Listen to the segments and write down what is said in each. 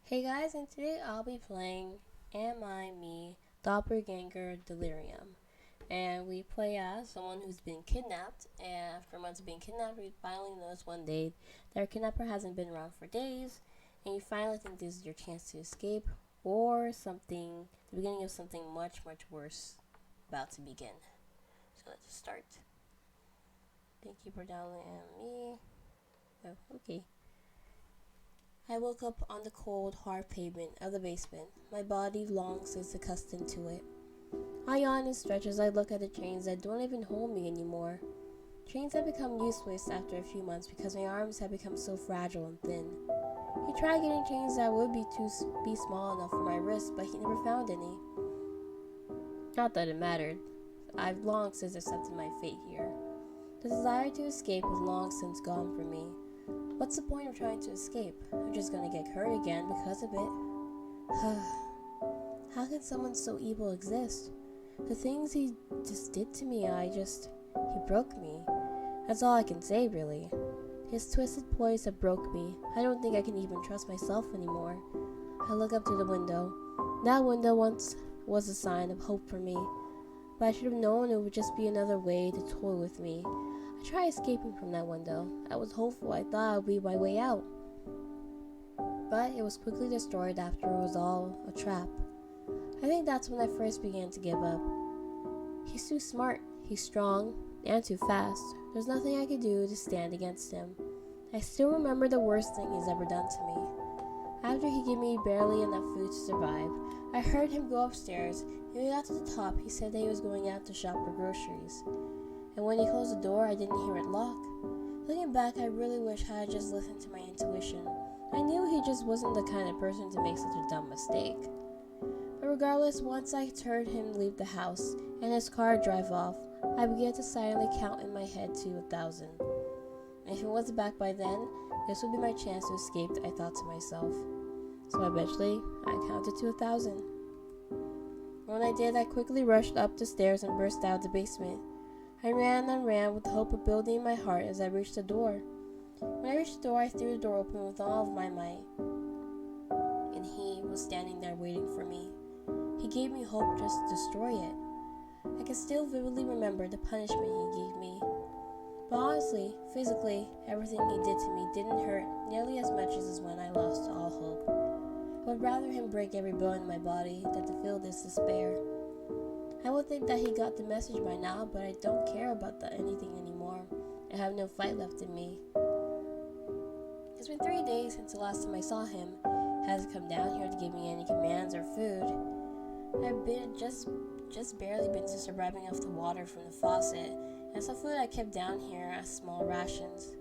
Hey guys, and today I'll be playing Am I Me Doubleganger Delirium. And we play as someone who's been kidnapped, and after months of being kidnapped, we finally notice one day that our kidnapper hasn't been around for days, and you finally think this is your chance to escape, or something, the beginning of something much, much worse about to begin. So let's start. Thank you for downloading me. Oh, okay. I woke up on the cold, hard pavement of the basement. My body long since accustomed to it. I yawn and stretch as I look at the chains that don't even hold me anymore. Chains have become useless after a few months because my arms have become so fragile and thin. He tried getting chains that would be small enough for my wrists, but he never found any. Not that it mattered. I've long since accepted my fate here. The desire to escape is long since gone from me. What's the point of trying to escape? I'm just gonna get hurt again because of it. How can someone so evil exist? The things he just did to me, he broke me. That's all I can say, really. His twisted ploys have broke me. I don't think I can even trust myself anymore. I look up to the window. That window once was a sign of hope for me, but I should have known it would just be another way to toy with me. I tried escaping from that window. I was hopeful. I thought it would be my way out. But it was quickly destroyed after it was all a trap. I think that's when I first began to give up. He's too smart, he's strong, and too fast. There's nothing I could do to stand against him. I still remember the worst thing he's ever done to me. After he gave me barely enough food to survive, I heard him go upstairs, and when we got to the top, he said that he was going out to shop for groceries. And when he closed the door, I didn't hear it lock. Looking back, I really wish I had just listened to my intuition. I knew he just wasn't the kind of person to make such a dumb mistake. But regardless, once I heard him leave the house and his car drive off, I began to silently count in my head to 1,000. And if it wasn't back by then, this would be my chance to escape, I thought to myself. So eventually, I counted to 1,000. When I did, I quickly rushed up the stairs and burst out of the basement. I ran and ran with the hope of building in my heart as I reached the door. When I reached the door, I threw the door open with all of my might. And he was standing there waiting for me. He gave me hope just to destroy it. I can still vividly remember the punishment he gave me. But honestly, physically, everything he did to me didn't hurt nearly as much as when I lost all hope. I would rather him break every bone in my body than to feel this despair. I would think that he got the message by now, but I don't care about anything anymore. I have no fight left in me. It's been 3 days since the last time I saw him. He hasn't come down here to give me any commands or food. I've been just barely been to surviving off the water from the faucet, and some food I kept down here as small rations.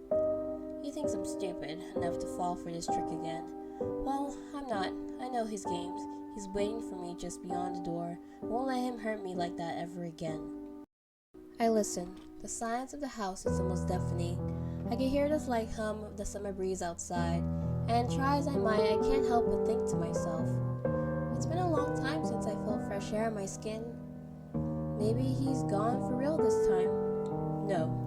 He thinks I'm stupid enough to fall for this trick again. Well, I'm not. I know his games. He's waiting for me just beyond the door. I won't let him hurt me like that ever again. I listen. The silence of the house is almost deafening. I can hear the slight hum of the summer breeze outside, and try as I might, I can't help but think to myself, it's been a long time since I felt fresh air on my skin. Maybe he's gone for real this time. No.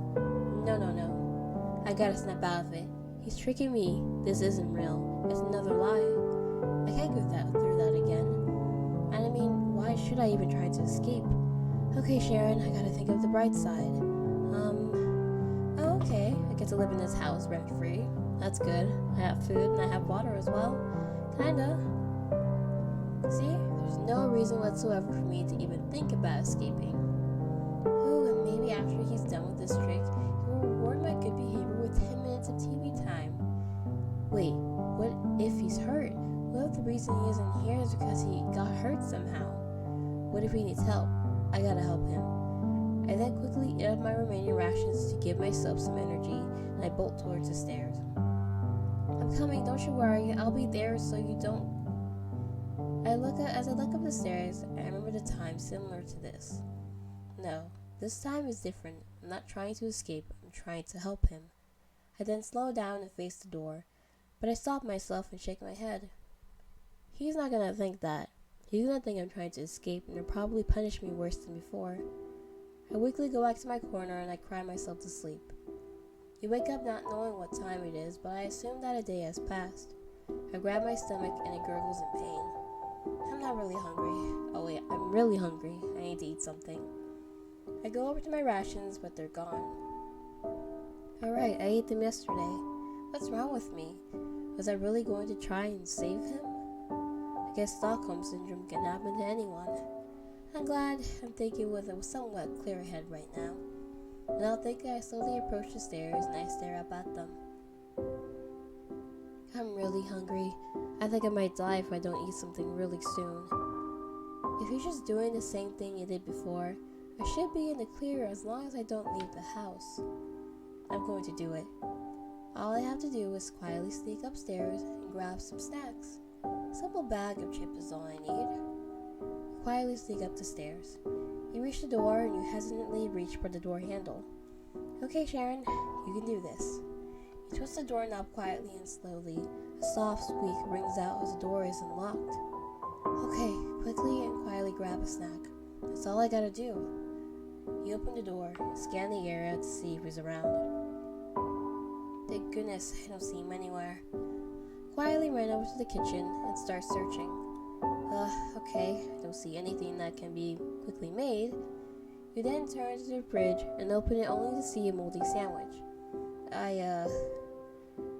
I gotta snap out of it. He's tricking me. This isn't real. It's another lie. I can't go through that again. And I mean, why should I even try to escape? Okay, Sharon, I gotta think of the bright side. Oh, okay, I get to live in this house rent-free. That's good. I have food and I have water as well. Kinda. See, there's no reason whatsoever for me to even think about escaping. Ooh, and maybe after he's done with this trick, he will reward my good behavior with 10 minutes of TV time. Wait, what if he's hurt? What if the reason he isn't here is because he got hurt somehow? What if he needs help? I gotta help him. I then quickly eat up my remaining rations to give myself some energy, and I bolt towards the stairs. I'm coming, don't you worry. I'll be there so you don't. As I look up the stairs, I remember the time similar to this. No, this time is different. I'm not trying to escape, I'm trying to help him. I then slow down and face the door, but I stop myself and shake my head. He's not gonna think that. He's gonna think I'm trying to escape and he'll probably punish me worse than before. I weakly go back to my corner and I cry myself to sleep. You wake up not knowing what time it is, but I assume that a day has passed. I grab my stomach and it gurgles in pain. I'm not really hungry. Oh wait, I'm really hungry. I need to eat something. I go over to my rations, but they're gone. Alright, I ate them yesterday. What's wrong with me? Was I really going to try and save him? I guess Stockholm Syndrome can happen to anyone. I'm glad I'm thinking with a somewhat clear head right now. Without thinking, I slowly approach the stairs and I stare up at them. I'm really hungry. I think I might die if I don't eat something really soon. If you're just doing the same thing you did before, I should be in the clear as long as I don't leave the house. I'm going to do it. All I have to do is quietly sneak upstairs and grab some snacks. A simple bag of chips is all I need. You quietly sneak up the stairs. You reach the door and you hesitantly reach for the door handle. Okay, Sharon, you can do this. You twist the doorknob quietly and slowly. A soft squeak rings out as the door is unlocked. Okay, quickly and quietly grab a snack. That's all I gotta do. You open the door and scan the area to see who's around. Thank goodness I don't see him anywhere. Quietly run over to the kitchen and start searching. Okay, I don't see anything that can be quickly made. You then turn to the fridge and open it only to see a moldy sandwich.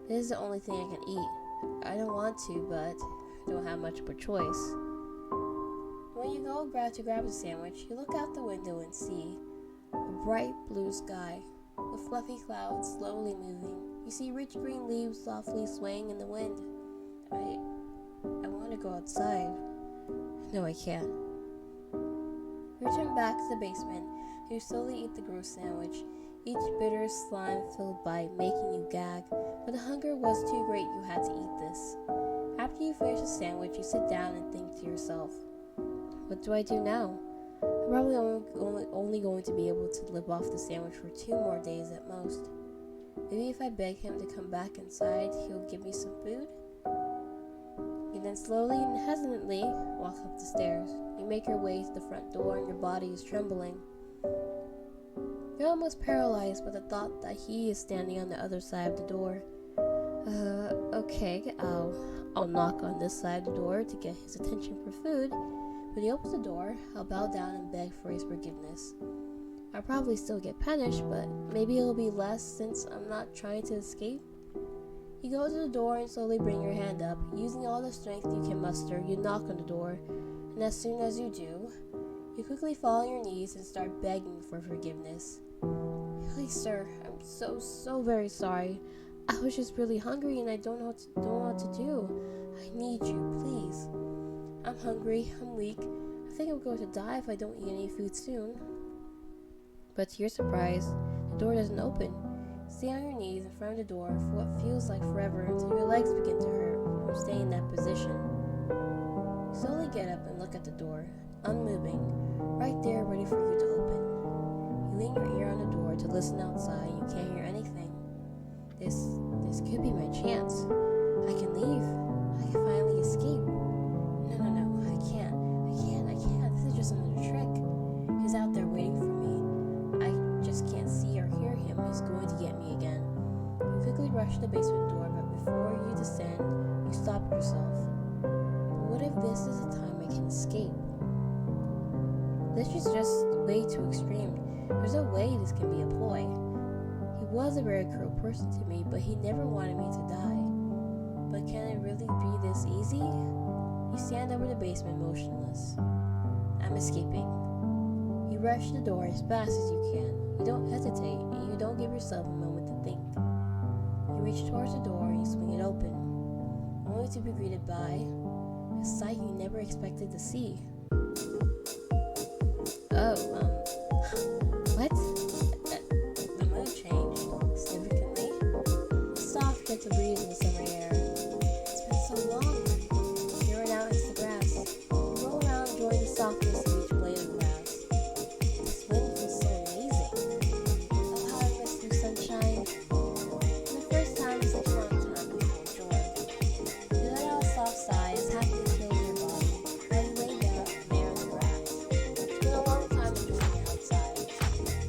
This is the only thing I can eat. I don't want to, but I don't have much of a choice. When you go to grab the sandwich, you look out the window and see a bright blue sky with fluffy clouds slowly moving. You see rich green leaves softly swaying in the wind. I want to go outside. No, I can't. Return back to the basement. You slowly eat the gross sandwich, each bitter slime filled by making you gag, but the hunger was too great, you had to eat this. After you finish the sandwich, you sit down and think to yourself, what do I do now? I'm probably only going to be able to live off the sandwich for 2 more days at most. Maybe if I beg him to come back inside, he'll give me some food? You then slowly and hesitantly walk up the stairs. You make your way to the front door and your body is trembling. You're almost paralyzed by the thought that he is standing on the other side of the door. Okay, I'll knock on this side of the door to get his attention for food. When he opens the door, I'll bow down and beg for his forgiveness. I'll probably still get punished, but maybe it'll be less since I'm not trying to escape. You go to the door and slowly bring your hand up. Using all the strength you can muster, you knock on the door, and as soon as you do, you quickly fall on your knees and start begging for forgiveness. Please, sir, I'm so very sorry. I was just really hungry and I don't know what to do. I need you, please. I'm hungry, I'm weak. I think I'm going to die if I don't eat any food soon. But to your surprise, the door doesn't open. Stay on your knees in front of the door for what feels like forever until your legs begin to hurt from staying in that position. You slowly get up and look at the door, unmoving, right there ready for you to open. You lean your ear on the door to listen outside and you can't hear anything. This could be my chance. I can leave. I can finally escape. No, I can't. This is just another trick. He's out there waiting for me. I just can't see or hear him. He's going to get me again. You quickly rush to the basement door, but before you descend, you stop yourself. But what if this is the time I can escape? This is just way too extreme. There's no way this can be a ploy. He was a very cruel person to me, but he never wanted me to die. But can it really be this easy? You stand over the basement motionless. I'm escaping. You rush the door as fast as you can. You don't hesitate, and you don't give yourself a moment to think. You reach towards the door and you swing it open, only to be greeted by a sight you never expected to see. What? The mood changed significantly. A soft, gentle breeze in the summer air. It's been so long. You run out into the grass. You roll around enjoying the softness of each blade of grass. This wind feels so amazing. Oh, how I miss the sunshine. For the first time in such a long time, you feel joy. You let out a soft sigh as happiness fills your body. Now you lay down there in the grass. It's been a long time enjoying it outside.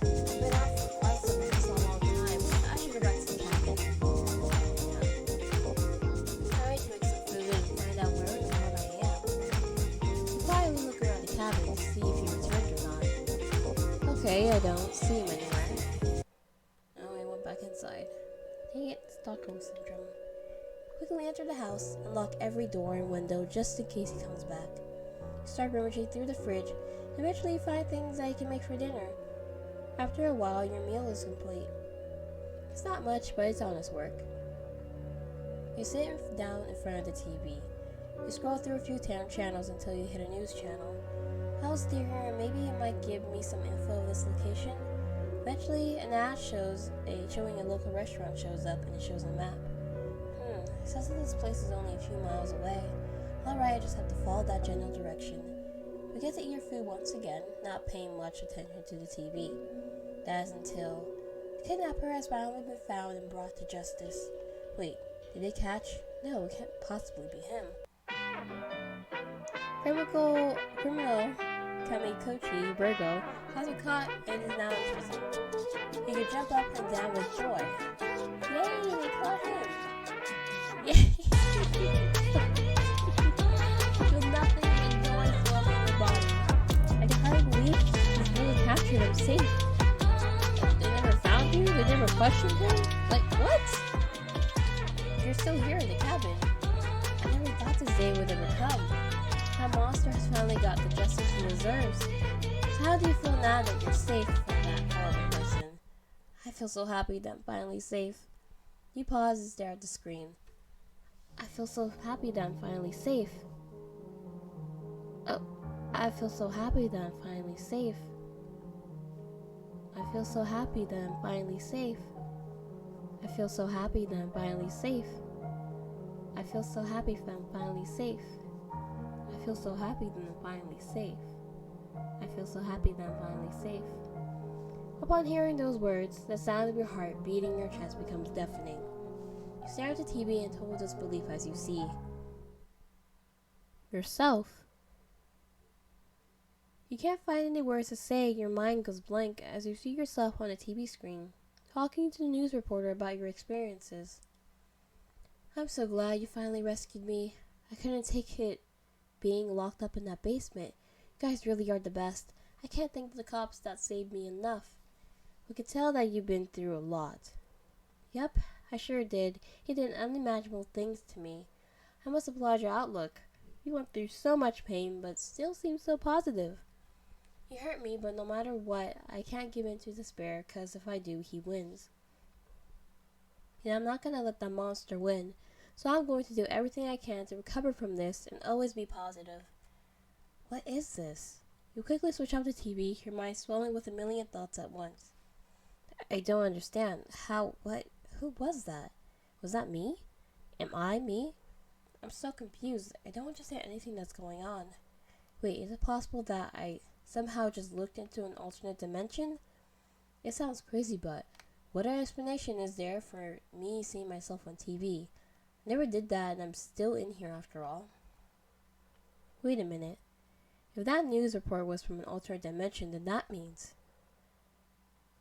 I've been out for quite so long time. I should go back to the cabin. okay, I don't see him anywhere. Oh, I went back inside. Dang it, Stockholm Syndrome. Quickly enter the house and lock every door and window just in case he comes back. You start rummaging through the fridge, and eventually you find things that you can make for dinner. After a while, your meal is complete. It's not much, but it's honest work. You sit down in front of the TV. You scroll through a few channels until you hit a news channel. How's dear, maybe you might give me some info of this location? Eventually, an ad showing a local restaurant shows up and it shows a map. It says that this place is only a few miles away. Alright, I just have to follow that general direction. We get to eat your food once again, not paying much attention to the TV. That is until the kidnapper has finally been found and brought to justice. Wait, did they catch? No, it can't possibly be him. Criminal Kamikochi Virgo has been caught and is now in prison. He can jump up and down with joy. Yay, they caught him! Yay! Feel nothing but joy swelling in your body. I can hardly believe he's really captured him safe. They never found you? They never questioned him? Like, what? You're still here in the cabin. I never thought this day would ever come. That monster has finally got the justice he deserves. So how do you feel now that you're safe from that horrible person? I feel so happy that I'm finally safe. You pause and stare at the screen. I feel so happy that I'm finally safe. Oh, I feel so happy that I'm finally safe. I feel so happy that I'm finally safe. I feel so happy that I'm finally safe. I feel so happy that I'm finally safe. I feel so happy that I'm finally safe. I feel so happy that I'm finally safe. Upon hearing those words, the sound of your heart beating in your chest becomes deafening. You stare at the TV in total disbelief as you see yourself. You can't find any words to say, your mind goes blank as you see yourself on a TV screen, talking to the news reporter about your experiences. I'm so glad you finally rescued me. I couldn't take it being locked up in that basement. You guys really are the best. I can't thank the cops that saved me enough. We could tell that you've been through a lot. Yep, I sure did. You did unimaginable things to me. I must applaud your outlook. You went through so much pain, but still seem so positive. You hurt me, but no matter what, I can't give in to despair, because if I do, he wins. And I'm not going to let that monster win, so I'm going to do everything I can to recover from this and always be positive. What is this? You quickly switch off the TV, your mind swelling with a million thoughts at once. I don't understand. Who was that? Was that me? Am I me? I'm so confused. I don't understand anything that's going on. Wait, is it possible that I somehow just looked into an alternate dimension? It sounds crazy, but what explanation is there for me seeing myself on TV? I never did that and I'm still in here after all. Wait a minute. If that news report was from an alternate dimension, then that means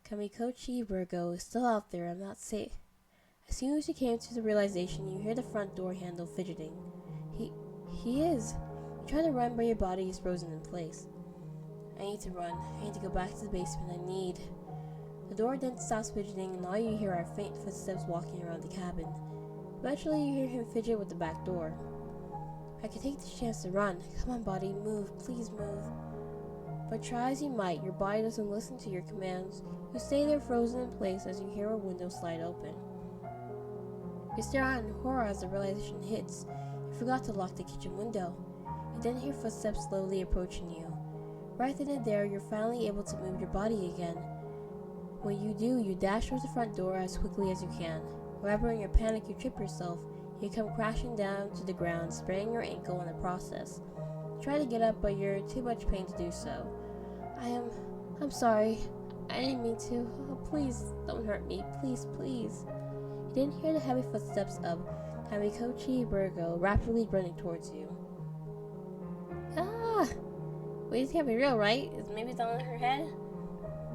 Kamikochi Virgo is still out there. I'm not safe. As soon as you came to the realization, you hear the front door handle fidgeting. He is. You try to run, but your body is frozen in place. I need to run. I need to go back to the basement. The door then stops fidgeting, and all you hear are faint footsteps walking around the cabin. Eventually, you hear him fidget with the back door. I can take this chance to run. Come on, body, move. Please move. But try as you might, your body doesn't listen to your commands. You stay there frozen in place as you hear a window slide open. You stare out in horror as the realization hits. You forgot to lock the kitchen window. You then hear footsteps slowly approaching you. Right then and there, you're finally able to move your body again. When you do, you dash towards the front door as quickly as you can. However, in your panic, you trip yourself. You come crashing down to the ground, spraining your ankle in the process. You try to get up, but you're in too much pain to do so. I'm sorry. I didn't mean to. Oh, please, don't hurt me. Please, please. You didn't hear the heavy footsteps of Kamikochi Virgo rapidly running towards you. Ah! Wait, this can't be real, right? Maybe it's on her head?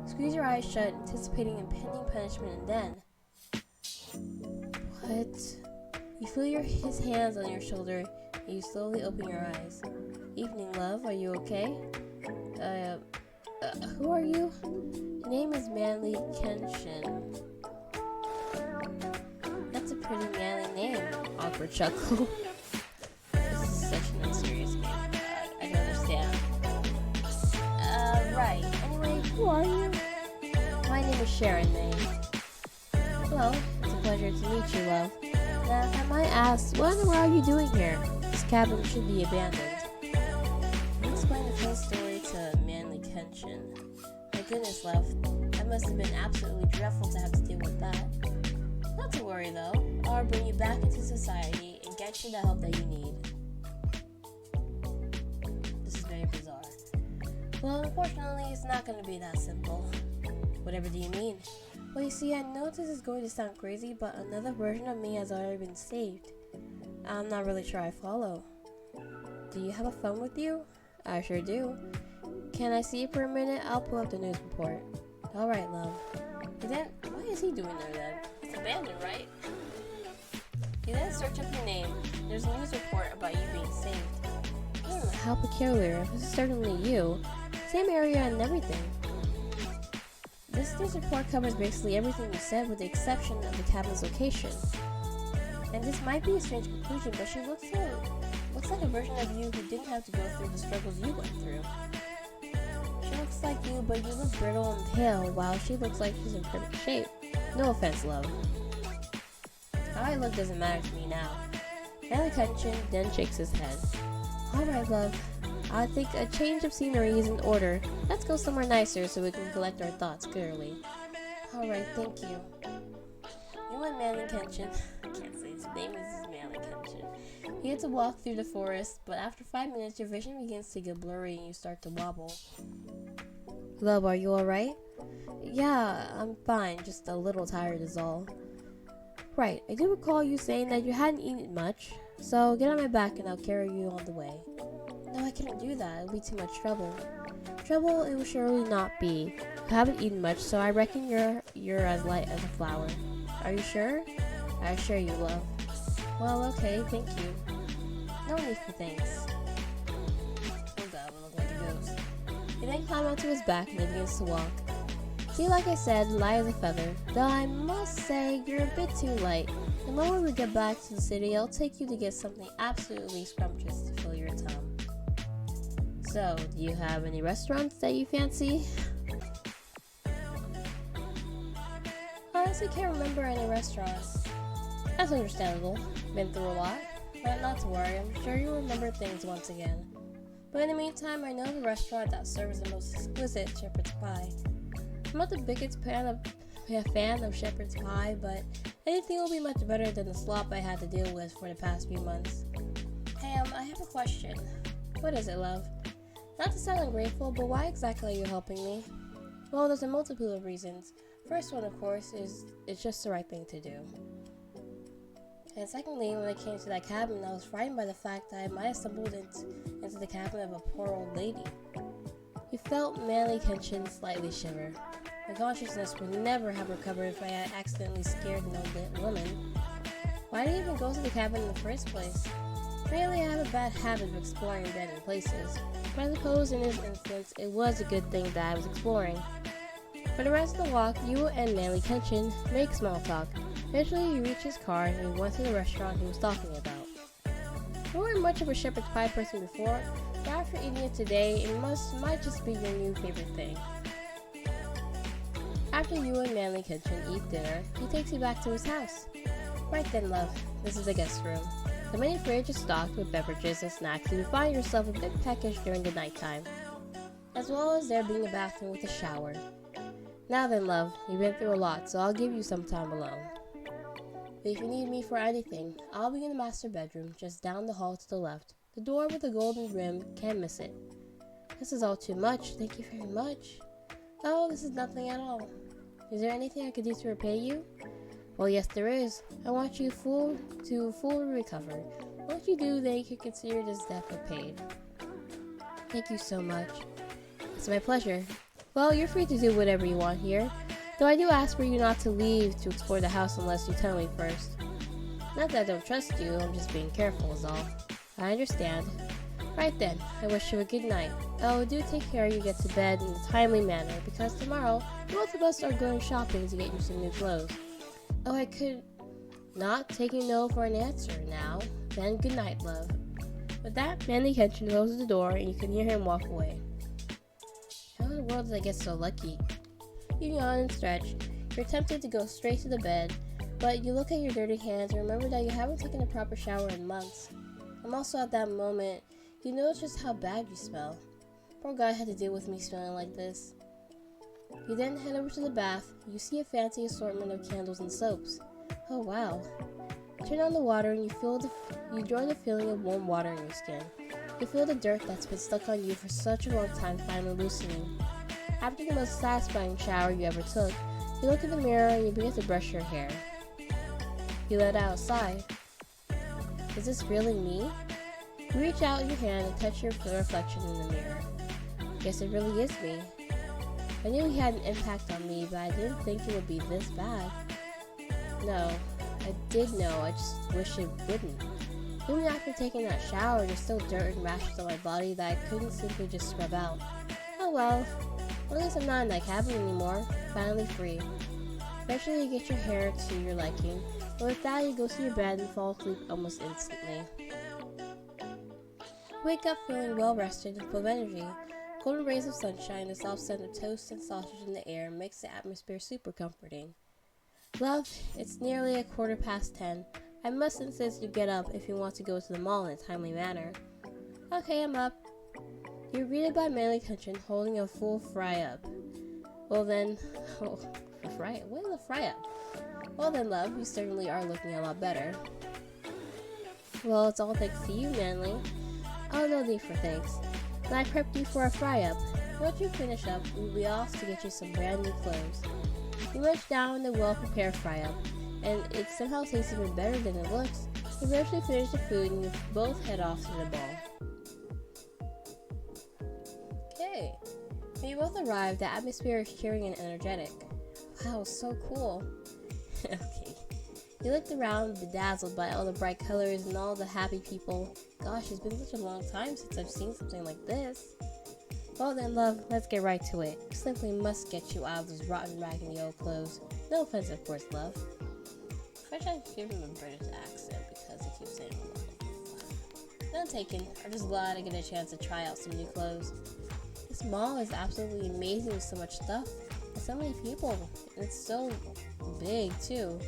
Squeeze your eyes shut, anticipating impending punishment, and then... What? You feel his hands on your shoulder, and you slowly open your eyes. Evening, love. Are you okay? Who are you? Your name is ManlyKenshin. That's a pretty manly name. Awkward chuckle. This is such an unserious game. I don't understand. Right. Anyway, who are you? My name is Sharon May. Hello. It's a pleasure to meet you, love. Now, I might ask, what in the world are you doing here? This cabin should be abandoned. You explain the full story to ManlyKenshin. My goodness, love. That must have been absolutely dreadful to have to deal with that. Not to worry, though. I'll bring you back into society and get you the help that you need. This is very bizarre. Well, unfortunately, it's not going to be that simple. Whatever do you mean? Well, you see, I know this is going to sound crazy, but another version of me has already been saved. I'm not really sure I follow. Do you have a phone with you? I sure do. Can I see it for a minute? I'll pull up the news report. Alright, love. What is he doing there then? It's abandoned, right? You then search up your name. There's a news report about you being saved. How peculiar. This is certainly you. Same area and everything. This news report covers basically everything you said with the exception of the cabin's location. And this might be a strange conclusion, but she looks like a version of you who didn't have to go through the struggles you went through. She looks like you, but you look brittle and pale, while she looks like she's in perfect shape. No offense, love. How I look doesn't matter to me now. ManlyKenshin then shakes his head. Alright, love. I think a change of scenery is in order. Let's go somewhere nicer so we can collect our thoughts clearly. Alright, thank you. You and ManlyKenshin, I can't say his name is ManlyKenshin. You get to walk through the forest, but after 5 minutes your vision begins to get blurry and you start to wobble. Love, are you alright? Yeah, I'm fine, just a little tired is all. Right, I do recall you saying that you hadn't eaten much, so get on my back and I'll carry you on the way. No, I can't do that. It'll be too much trouble. Trouble it will surely not be. You haven't eaten much, so I reckon you're as light as a flower. Are you sure? I assure you, love. Well, okay, thank you. No need for thanks. Oh god, we look like a ghost. He then climbs onto his back and he begins to walk. See, like I said, light as a feather. Though I must say, you're a bit too light. The moment we get back to the city, I'll take you to get something absolutely scrumptious to fill your tongue. So, do you have any restaurants that you fancy? I honestly can't remember any restaurants. That's understandable. Been through a lot. But not to worry, I'm sure you'll remember things once again. But in the meantime, I know the restaurant that serves the most exquisite shepherd's pie. I'm not the biggest fan of shepherd's pie, but anything will be much better than the slop I had to deal with for the past few months. Hey, I have a question. What is it, love? Not to sound ungrateful, but why exactly are you helping me? Well, there's a multitude of reasons. First one, of course, is it's just the right thing to do. And secondly, when I came to that cabin, I was frightened by the fact that I might have stumbled into the cabin of a poor old lady. You felt ManlyKenshin slightly shiver. My consciousness would never have recovered if I had accidentally scared an old woman. Why did I even go to the cabin in the first place? Apparently, I have a bad habit of exploring abandoned places, but I suppose in this instance, it was a good thing that I was exploring. For the rest of the walk, you and ManlyKenshin make small talk. Eventually, you reach his car and you went to the restaurant he was talking about. You weren't much of a shepherd's pie person before, but after eating it today, it might just be your new favorite thing. After you and ManlyKenshin eat dinner, he takes you back to his house. Right then, love, this is the guest room. The main fridge is stocked with beverages and snacks, so you find yourself a bit peckish during the nighttime, as well as there being a bathroom with a shower. Now then, love, you've been through a lot, so I'll give you some time alone. But if you need me for anything, I'll be in the master bedroom, just down the hall to the left. The door with the golden rim, can't miss it. This is all too much, thank you very much. Oh, this is nothing at all. Is there anything I could do to repay you? Well, yes, there is. I want you to fully recover. Once you do, then you can consider this debt repaid. Thank you so much. It's my pleasure. Well, you're free to do whatever you want here, though I do ask for you not to leave to explore the house unless you tell me first. Not that I don't trust you, I'm just being careful is all. I understand. Right then, I wish you a good night. Oh, do take care you get to bed in a timely manner, because tomorrow, both of us are going shopping to get you some new clothes. Oh, I could not taking no for an answer now. Then good night, love. With that, ManlyKenshin closes the door and you can hear him walk away. How in the world did I get so lucky? You yawn and stretch. You're tempted to go straight to the bed, but you look at your dirty hands and remember that you haven't taken a proper shower in months. I'm also at that moment, you notice just how bad you smell. Poor guy had to deal with me smelling like this. You then head over to the bath. You see a fancy assortment of candles and soaps. Oh wow. You turn on the water and you enjoy the feeling of warm water in your skin. You feel the dirt that's been stuck on you for such a long time finally loosening. After the most satisfying shower you ever took, you look in the mirror and you begin to brush your hair. You let out a sigh. Is this really me? You reach out your hand and touch your reflection in the mirror. Yes, it really is me. I knew he had an impact on me, but I didn't think it would be this bad. No, I did know, I just wish it wouldn't. Even after taking that shower, there's still dirt and rashes on my body that I couldn't simply just scrub out. Oh well, at least I'm not in that cabin anymore, finally free. Eventually you get your hair to your liking, but with that you go to your bed and fall asleep almost instantly. Wake up feeling well rested and full of energy. Golden rays of sunshine, the soft scent of toast and sausage in the air makes the atmosphere super comforting. Love, it's nearly 10:15. I must insist you get up if you want to go to the mall in a timely manner. Okay, I'm up. You're greeted by ManlyKenshin holding a full fry-up. Well then, a fry-up? What is a fry-up? Well then, love, you certainly are looking a lot better. Well, it's all thanks to you, Manly. Oh, no need for thanks. And I prepped you for a fry-up. Once you finish up, we'll be off to get you some brand new clothes. You munch down the well-prepared fry-up, and it somehow tastes even better than it looks. You eventually finish the food and you both head off to the mall. Okay. When you both arrive, the atmosphere is cheering and energetic. Wow, so cool. Okay. You looked around, bedazzled by all the bright colors and all the happy people. Gosh, it's been such a long time since I've seen something like this. Well then, love, let's get right to it. We simply must get you out of those rotten, raggedy old clothes. No offense, of course, love. I wish I could give him a British accent because he keeps saying love. None taken. I'm just glad I get a chance to try out some new clothes. This mall is absolutely amazing with so much stuff and so many people. And it's so big, too.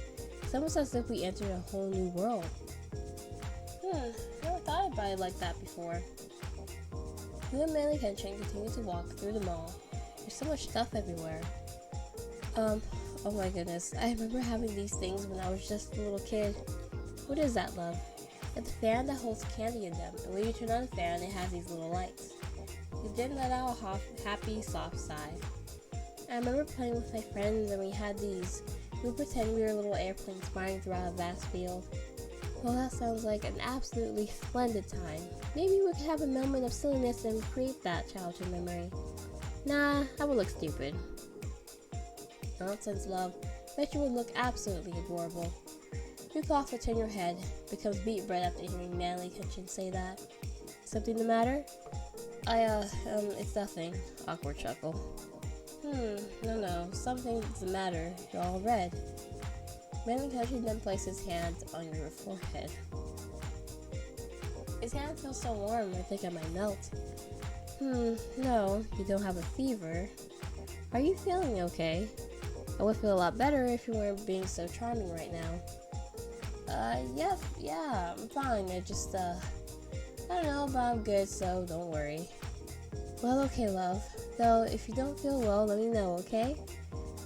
It's almost as if we entered a whole new world. Never thought about it like that before. You and ManlyKenshin continue to walk through the mall. There's so much stuff everywhere. Oh my goodness. I remember having these things when I was just a little kid. What is that, love? It's a fan that holds candy in them, and when you turn on the fan, it has these little lights. You then let out a happy, soft sigh. I remember playing with my friends, and we had these. We would pretend we were little airplanes flying throughout a vast field. Well, that sounds like an absolutely splendid time. Maybe we could have a moment of silliness and create that childhood memory. Nah, I would look stupid. Nonsense, love. Bet you would look absolutely adorable. You cough or turn your head, becomes beet red after hearing ManlyKenshin say that. Something the matter? It's nothing. Awkward chuckle. No, something's the matter. You're all red. ManlyKenshin then places his hands on your forehead. His hand feels so warm, I think I might melt. No, you don't have a fever. Are you feeling okay? I would feel a lot better if you weren't being so charming right now. Yeah, I'm fine. I don't know, but I'm good, so don't worry. Well, okay, love. Though, if you don't feel well, let me know, okay?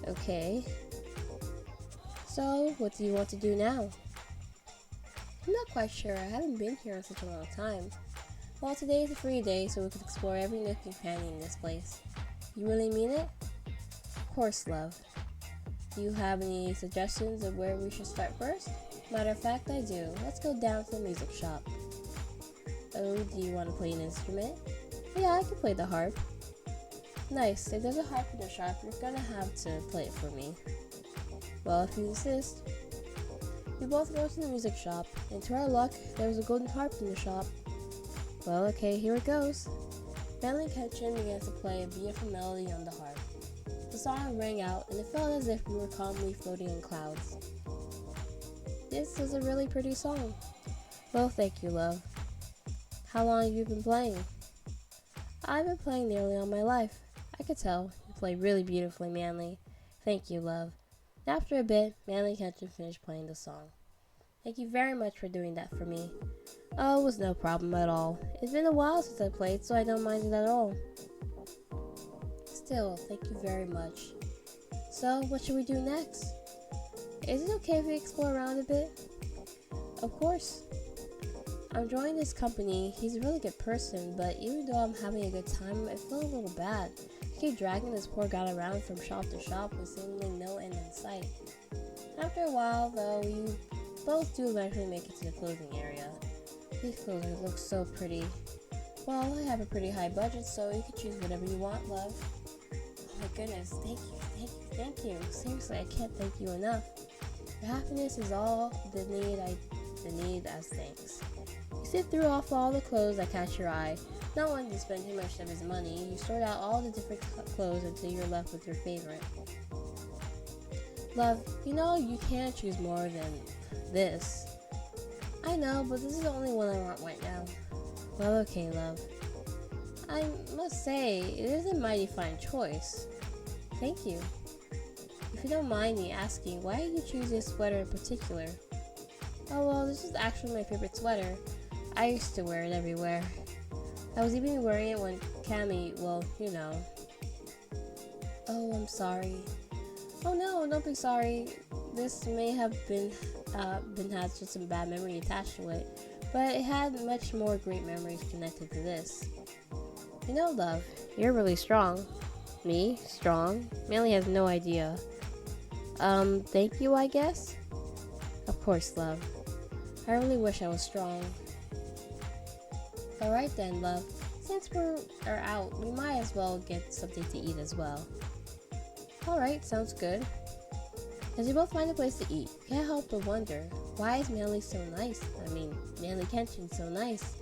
Okay. So, what do you want to do now? I'm not quite sure. I haven't been here in such a long time. Well, today is a free day, so we can explore every nook and cranny in this place. You really mean it? Of course, love. Do you have any suggestions of where we should start first? Matter of fact, I do. Let's go down to the music shop. Oh, do you want to play an instrument? Yeah, I can play the harp. Nice. If there's a harp in the shop, you're gonna have to play it for me. Well, if you insist. We both go to the music shop, and to our luck, there was a golden harp in the shop. Well, okay, here it goes. ManlyKenshin began to play a beautiful melody on the harp. The song rang out, and it felt as if we were calmly floating in clouds. This was a really pretty song. Well, thank you, love. How long have you been playing? I've been playing nearly all my life. I could tell. You play really beautifully, Manly. Thank you, love. After a bit, ManlyKenshin finished playing the song. Thank you very much for doing that for me. Oh, it was no problem at all. It's been a while since I played, so I don't mind it at all. Still, thank you very much. So, what should we do next? Is it okay if we explore around a bit? Of course. I'm enjoying this company. He's a really good person, but even though I'm having a good time, I feel a little bad. I keep dragging this poor guy around from shop to shop with seemingly no end in sight. After a while, though, we both do eventually make it to the clothing area. These clothes look so pretty. Well, I have a pretty high budget, so you can choose whatever you want, love. Oh my goodness, thank you. Seriously, I can't thank you enough. Your happiness is all the need as thanks. You sift through all the clothes that catch your eye. Not wanting to spend too much of his money, you sort out all the different clothes until you're left with your favorite. Love, you know you can't choose more than this. I know, but this is the only one I want right now. Well, okay, love. I must say, it is a mighty fine choice. Thank you. If you don't mind me asking, why did you choose this sweater in particular? Oh well, this is actually my favorite sweater. I used to wear it everywhere. I was even wearing it when Cammy, well, you know. Oh, I'm sorry. Oh no, don't be sorry. This may have been has just some bad memory attached to it, but it had much more great memories connected to this. You know, love, you're really strong. Me? Strong? Manly has no idea. Thank you, I guess? Of course, love. I really wish I was strong. Alright then, love. Since we're out, we might as well get something to eat as well. Alright, sounds good. As we both find a place to eat, you can't help but wonder, why is Manly so nice? ManlyKenshin so nice?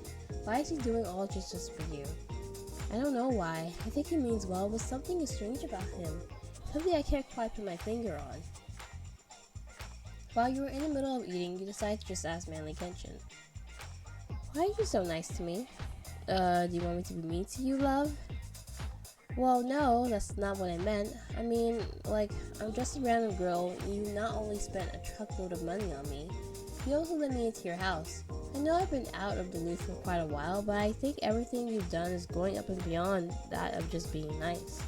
Why is he doing all just for you? I don't know why. I think he means well, but something is strange about him. Something I can't quite put my finger on. While you were in the middle of eating, you decided to just ask ManlyKenshin. Why are you so nice to me? Do you want me to be mean to you, love? Well, no, that's not what I meant. I mean, like, I'm just a random girl, and you not only spent a truckload of money on me, you also let me into your house. I know I've been out of the loop for quite a while, but I think everything you've done is going up and beyond that of just being nice.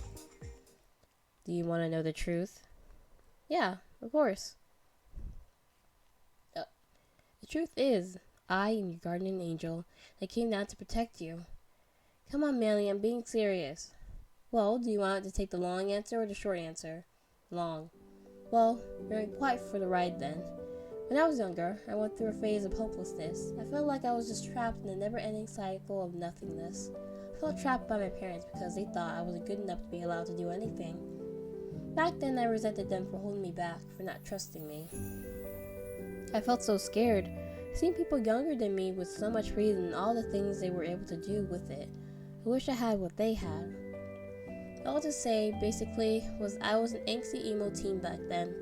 Do you want to know the truth? Yeah, of course. The truth is, I am your guardian angel that came down to protect you. Come on, Manly, I'm being serious. Well, do you want to take the long answer or the short answer? Long. Well, you're in quite for the ride then. When I was younger, I went through a phase of hopelessness. I felt like I was just trapped in a never-ending cycle of nothingness. I felt trapped by my parents because they thought I wasn't good enough to be allowed to do anything. Back then, I resented them for holding me back, for not trusting me. I felt so scared, seeing people younger than me with so much freedom and all the things they were able to do with it. I wish I had what they had. All to say, basically, was I was an angsty emo teen back then.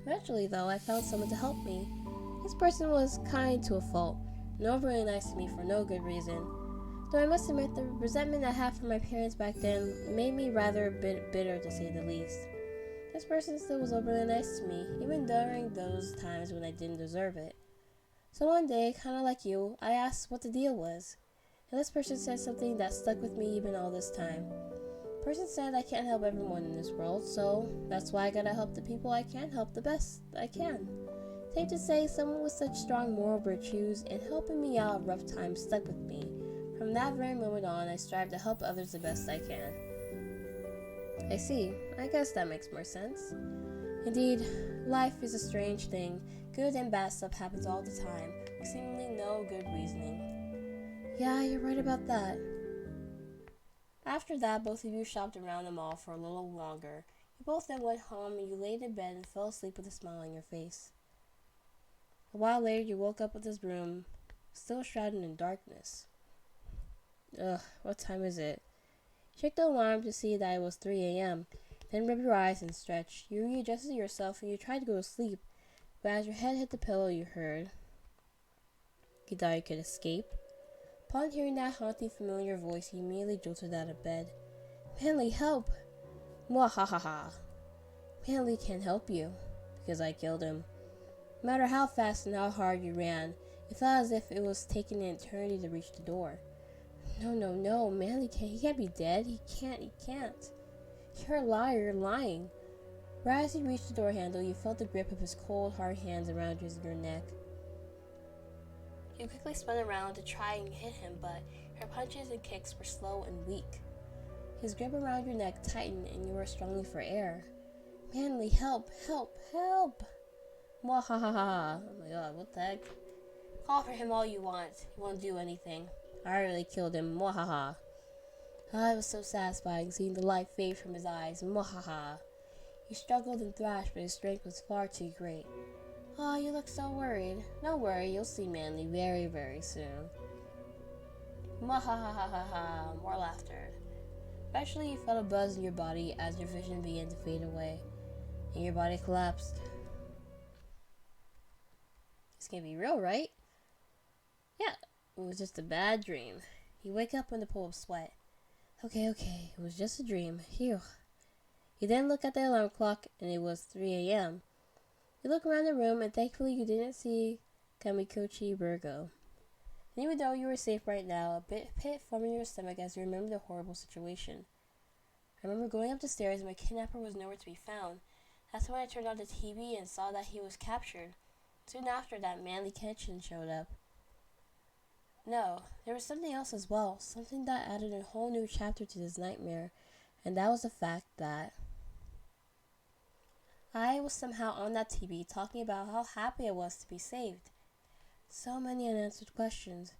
Eventually, though, I found someone to help me. This person was kind to a fault, and overly nice to me for no good reason. Though I must admit, the resentment I had for my parents back then made me rather a bit bitter, to say the least. This person still was overly nice to me, even during those times when I didn't deserve it. So one day, kinda like you, I asked what the deal was. And this person said something that stuck with me even all this time. The person said I can't help everyone in this world, so that's why I gotta help the people I can help the best I can. Safe to say, someone with such strong moral virtues and helping me out of rough times stuck with me. From that very moment on, I strive to help others the best I can. I see. I guess that makes more sense. Indeed, life is a strange thing. Good and bad stuff happens all the time, with seemingly no good reasoning. Yeah, you're right about that. After that, both of you shopped around the mall for a little longer. You both then went home and you laid in bed and fell asleep with a smile on your face. A while later, you woke up with this room still shrouded in darkness. Ugh, what time is it? Check the alarm to see that it was 3 a.m. Then rub your eyes and stretch. You readjusted yourself and you tried to go to sleep, but as your head hit the pillow, you heard. You thought you could escape? Upon hearing that haunting familiar voice, he immediately jolted out of bed. Manly, help! Mwahahaha. Manly can't help you, because I killed him. No matter how fast and how hard you ran, it felt as if it was taking an eternity to reach the door. No, Manly can't. He can't be dead. He can't. You're a liar. You're lying. Right as you reached the door handle, you felt the grip of his cold, hard hands around your neck. You quickly spun around to try and hit him, but your punches and kicks were slow and weak. His grip around your neck tightened, and you were struggling for air. Manly, help! Mwahahaha. Oh my god, what the heck? Call for him all you want. He won't do anything. I already killed him. Mwahaha. It was so satisfying seeing the light fade from his eyes. Mwahaha. He struggled and thrashed, but his strength was far too great. Oh, you look so worried. Don't worry, you'll see Manly very, very soon. Mwahahaha. More laughter. Eventually, you felt a buzz in your body as your vision began to fade away, and your body collapsed. This can't be real, right? Yeah, it was just a bad dream. You wake up in a pool of sweat. Okay, it was just a dream. Phew. You then look at the alarm clock, and it was 3 a.m. You look around the room, and thankfully you didn't see Kamikochi Virgo. And even though you were safe right now, a pit formed in your stomach as you remember the horrible situation. I remember going up the stairs, and my kidnapper was nowhere to be found. That's when I turned on the TV and saw that he was captured. Soon after that, ManlyKenshin showed up. No, there was something else as well, something that added a whole new chapter to this nightmare, and that was the fact that I was somehow on that TV talking about how happy I was to be saved. So many unanswered questions.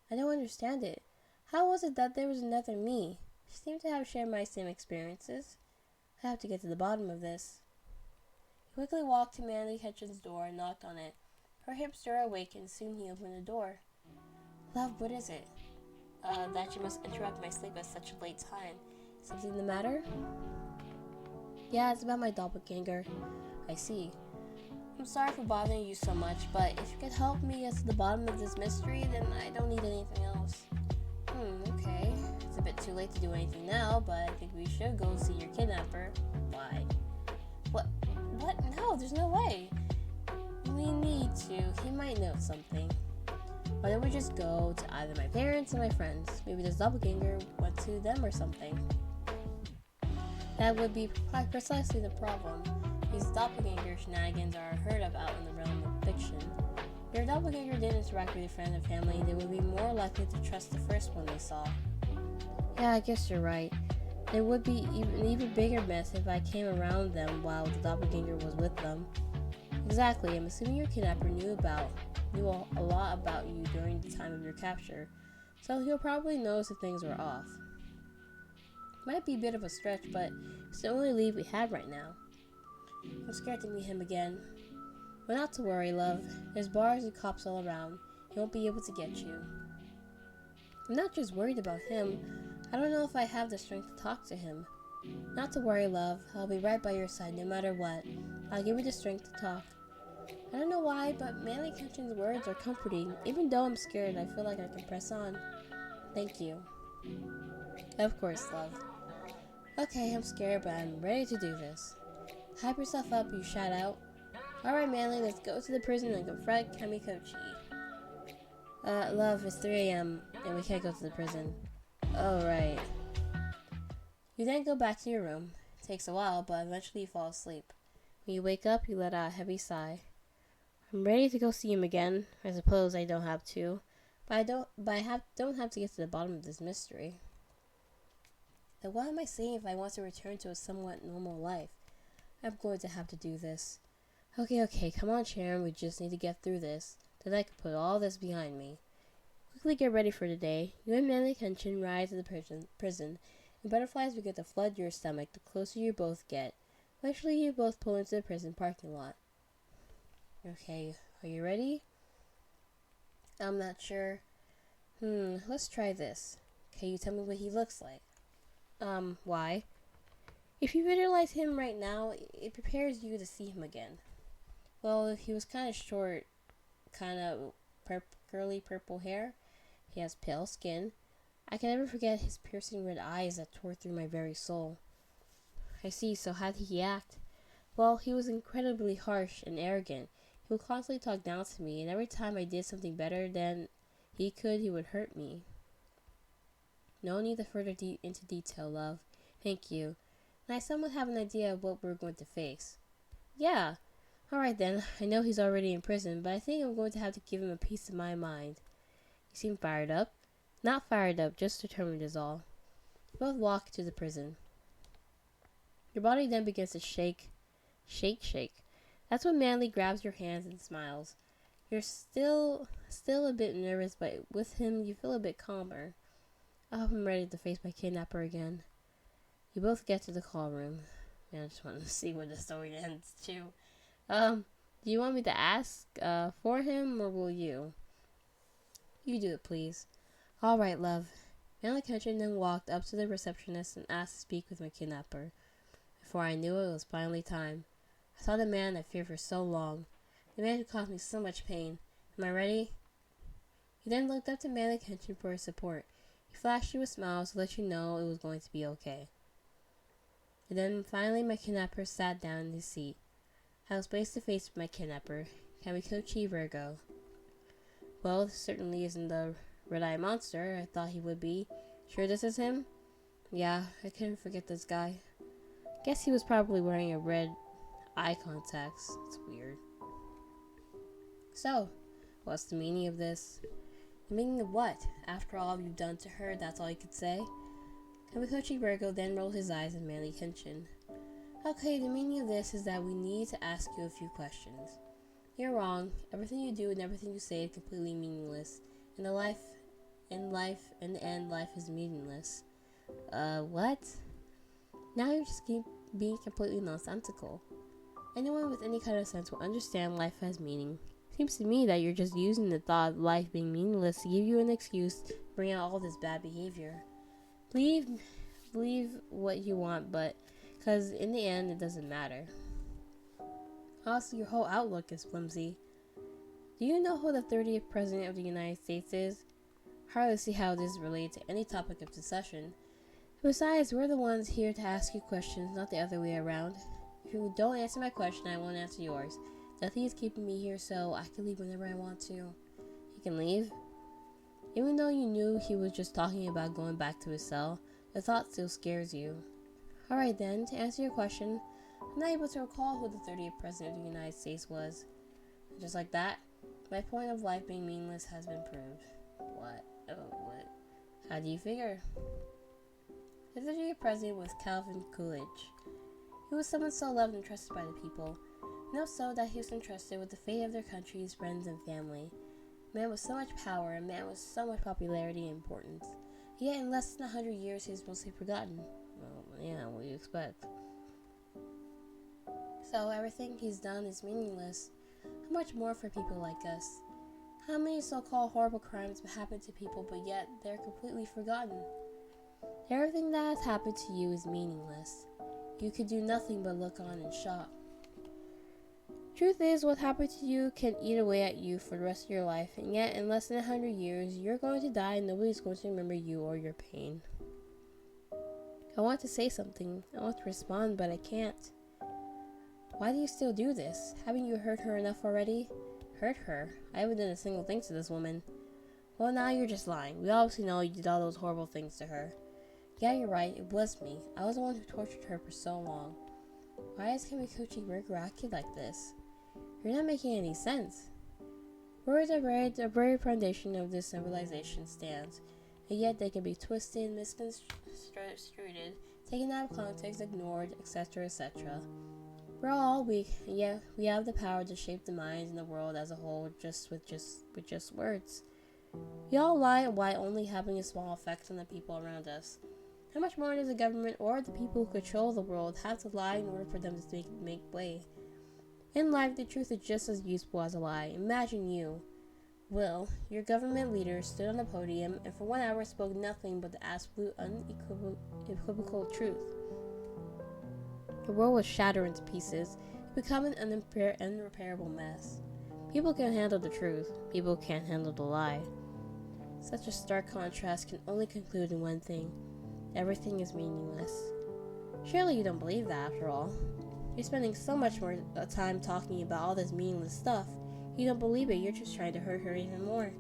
I don't understand it. How was it that there was another me? She seemed to have shared my same experiences. I have to get to the bottom of this. He quickly walked to ManlyKenshin's door and knocked on it. Her hips stirred awake, and soon he opened the door. Love, what is it? That you must interrupt my sleep at such a late time. Something the matter? Yeah, it's about my doppelganger. I see. I'm sorry for bothering you so much, but if you could help me get to the bottom of this mystery, then I don't need anything else. Okay. It's a bit too late to do anything now, but I think we should go see your kidnapper. Why? What? No, there's no way. We need to. He might know something. Why don't we just go to either my parents or my friends? Maybe this doppelganger went to them or something. That would be precisely the problem. These doppelganger shenanigans are heard about in the realm of fiction. If your doppelganger did interact with your friend and family, they would be more likely to trust the first one they saw. Yeah, I guess you're right. There would be an even bigger mess if I came around them while the doppelganger was with them. Exactly, I'm assuming your kidnapper knew a lot about you during the time of your capture, so he'll probably notice if things were off. Might be a bit of a stretch, but it's the only lead we have right now. I'm scared to meet him again. But not to worry, love. There's bars and cops all around. He won't be able to get you. I'm not just worried about him. I don't know if I have the strength to talk to him. Not to worry, love. I'll be right by your side no matter what. I'll give you the strength to talk. I don't know why, but ManlyKenshin's words are comforting. Even though I'm scared, I feel like I can press on. Thank you. Of course, love. Okay, I'm scared, but I'm ready to do this. Hype yourself up, you shout out. Alright, Manly, let's go to the prison and confront Kamikochi. Love, it's 3 a.m. and we can't go to the prison. Oh, right. You then go back to your room. It takes a while, but eventually you fall asleep. When you wake up, you let out a heavy sigh. I'm ready to go see him again. I suppose I don't have to, but I don't have to get to the bottom of this mystery. Then what am I saying if I want to return to a somewhat normal life? I'm going to have to do this. Okay, come on, Sharon, we just need to get through this. Then I can put all this behind me. Quickly get ready for today. You and ManlyKenshin ride to the prison, and butterflies begin to flood your stomach the closer you both get. Eventually, you both pull into the prison parking lot. Okay, are you ready? I'm not sure. Let's try this. Can you tell me what he looks like? Why? If you visualize him right now, it prepares you to see him again. Well, he was kind of short, kind of curly purple hair. He has pale skin. I can never forget his piercing red eyes that tore through my very soul. I see, so how did he act? Well, he was incredibly harsh and arrogant. He would constantly talk down to me, and every time I did something better than he would hurt me. No need to further into detail, love. Thank you. And I somewhat have an idea of what we're going to face. Yeah. Alright then, I know he's already in prison, but I think I'm going to have to give him a piece of my mind. You seem fired up. Not fired up, just determined is all. Both walk to the prison. Your body then begins to shake. Shake. That's when Manly grabs your hands and smiles. You're still a bit nervous, but with him you feel a bit calmer. I hope I'm ready to face my kidnapper again. You both get to the call room. Man, I just want to see where the story ends too. Do you want me to ask for him, or will you? You do it, please. All right, love. ManlyKenshin then walked up to the receptionist and asked to speak with my kidnapper. Before I knew it was finally time. I saw the man I feared for so long. The man who caused me so much pain. Am I ready? He then looked up to ManlyKenshin for his support. He flashed you a smile to let you know it was going to be okay. And then finally my kidnapper sat down in his seat. I was face to face with my kidnapper, Kamikochi Virgo. Well, this certainly isn't the red-eye monster I thought he would be. Sure this is him? Yeah, I couldn't forget this guy. Guess he was probably wearing a red eye contacts. It's weird. So, what's the meaning of this? The meaning of what? After all you've done to her, that's all you could say? Kamikochi Virgo then rolled his eyes at ManlyKenshin. Okay, the meaning of this is that we need to ask you a few questions. You're wrong. Everything you do and everything you say is completely meaningless. In the end, life is meaningless. What? Now you just keep being completely nonsensical. Anyone with any kind of sense will understand life has meaning. Seems to me that you're just using the thought of life being meaningless to give you an excuse to bring out all this bad behavior. Believe what you want, but because in the end, it doesn't matter. Also, your whole outlook is flimsy. Do you know who the 30th President of the United States is? Hardly see how this relates to any topic of discussion. Besides, we're the ones here to ask you questions, not the other way around. If you don't answer my question, I won't answer yours. Nothing is keeping me here, so I can leave whenever I want to. You can leave? Even though you knew he was just talking about going back to his cell, the thought still scares you. Alright then, to answer your question, I'm not able to recall who the 30th President of the United States was. Just like that, my point of life being meaningless has been proved. What? Oh, what? How do you figure? The 30th President was Calvin Coolidge. He was someone so loved and trusted by the people, enough so that he was entrusted with the fate of their country's friends and family. A man with so much power, a man with so much popularity and importance. Yet in less than 100 years, he was mostly forgotten. Well, yeah, what do you expect? So everything he's done is meaningless. How much more for people like us? How many so-called horrible crimes have happened to people, but yet they're completely forgotten? Everything that has happened to you is meaningless. You could do nothing but look on in shock. Truth is, what happened to you can eat away at you for the rest of your life, and yet in less than 100 years, you're going to die and nobody's going to remember you or your pain. I want to say something. I want to respond, but I can't. Why do you still do this? Haven't you hurt her enough already? Hurt her? I haven't done a single thing to this woman. Well, now you're just lying. We obviously know you did all those horrible things to her. Yeah, you're right. It was me. I was the one who tortured her for so long. Why is Kamikochi Virgo acting like this? You're not making any sense. Words are the very foundation of this civilization stands, and yet they can be twisted, misconstrued, taken out of context, ignored, etc., etc. We're all weak, and yet we have the power to shape the minds and the world as a whole with just words. We all lie while only having a small effect on the people around us. How much more does the government or the people who control the world have to lie in order for them to make way? In life, the truth is just as useful as a lie. Imagine you. Will, your government leader stood on the podium and for 1 hour spoke nothing but the absolute unequivocal truth. The world was shattered into pieces, becoming an unrepairable mess. People can't handle the truth. People can't handle the lie. Such a stark contrast can only conclude in one thing. Everything is meaningless. Surely you don't believe that after all. You're spending so much more time talking about all this meaningless stuff. You don't believe it, you're just trying to hurt her even more.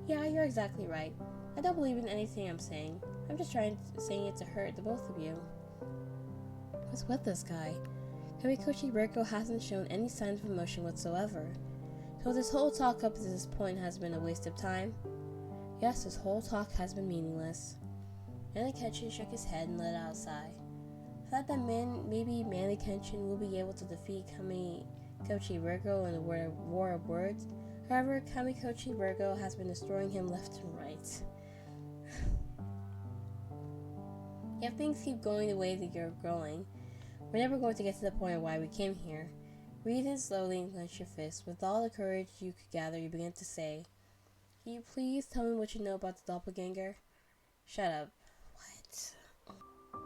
Yeah, you're exactly right. I don't believe in anything I'm saying. I'm just saying it to hurt the both of you. What's with this guy? Kamikochi Reiko hasn't shown any signs of emotion whatsoever. So this whole talk up to this point has been a waste of time? Yes, this whole talk has been meaningless. ManlyKenshin shook his head and let out a sigh. I thought that maybe ManlyKenshin will be able to defeat Kamikochi Reiko in a war of words. However, Kamikochi Reiko has been destroying him left and right. If things keep going the way that you're going, we're never going to get to the point of why we came here. Reason slowly and clench your fist. With all the courage you could gather, you began to say, "Can you please tell me what you know about the doppelganger?" Shut up. What?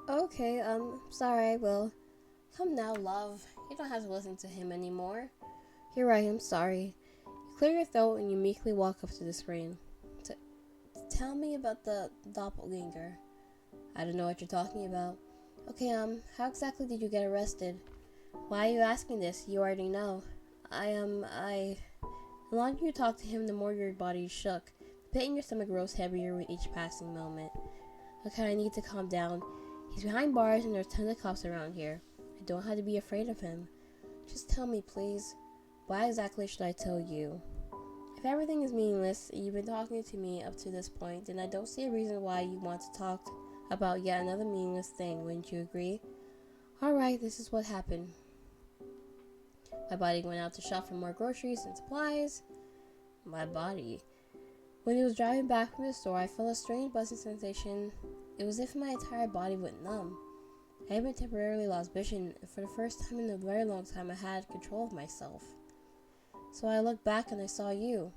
Okay, sorry, I will. Come now, love. You don't have to listen to him anymore. You're right, I'm sorry. You clear your throat and you meekly walk up to the screen. Tell me about the doppelganger. I don't know what you're talking about. Okay, how exactly did you get arrested? Why are you asking this? You already know. The longer you talked to him, the more your body shook. The pit in your stomach rose heavier with each passing moment. Okay, I need to calm down. He's behind bars and there's tons of cops around here. I don't have to be afraid of him. Just tell me, please. Why exactly should I tell you? If everything is meaningless and you've been talking to me up to this point, then I don't see a reason why you want to talk about yet another meaningless thing, wouldn't you agree? Alright, this is what happened. My body went out to shop for more groceries and supplies. My body. When he was driving back from the store, I felt a strange buzzing sensation. It was as if my entire body went numb. I had been temporarily lost vision, and for the first time in a very long time I had control of myself. So I looked back and I saw you.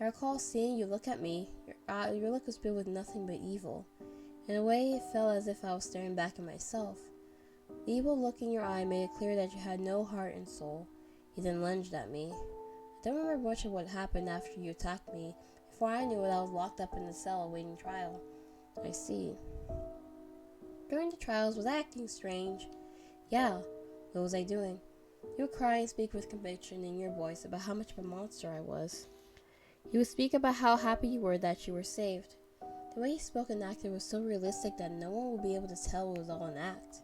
I recall seeing you look at me. Your look was filled with nothing but evil. In a way, it felt as if I was staring back at myself. The evil look in your eye made it clear that you had no heart and soul. You then lunged at me. I don't remember much of what happened after you attacked me. Before I knew it, I was locked up in the cell awaiting trial. I see. During the trials, was I acting strange? Yeah. What was I doing? You would cry and speak with conviction in your voice about how much of a monster I was. You would speak about how happy you were that you were saved. The way you spoke and acted was so realistic that no one would be able to tell it was all an act.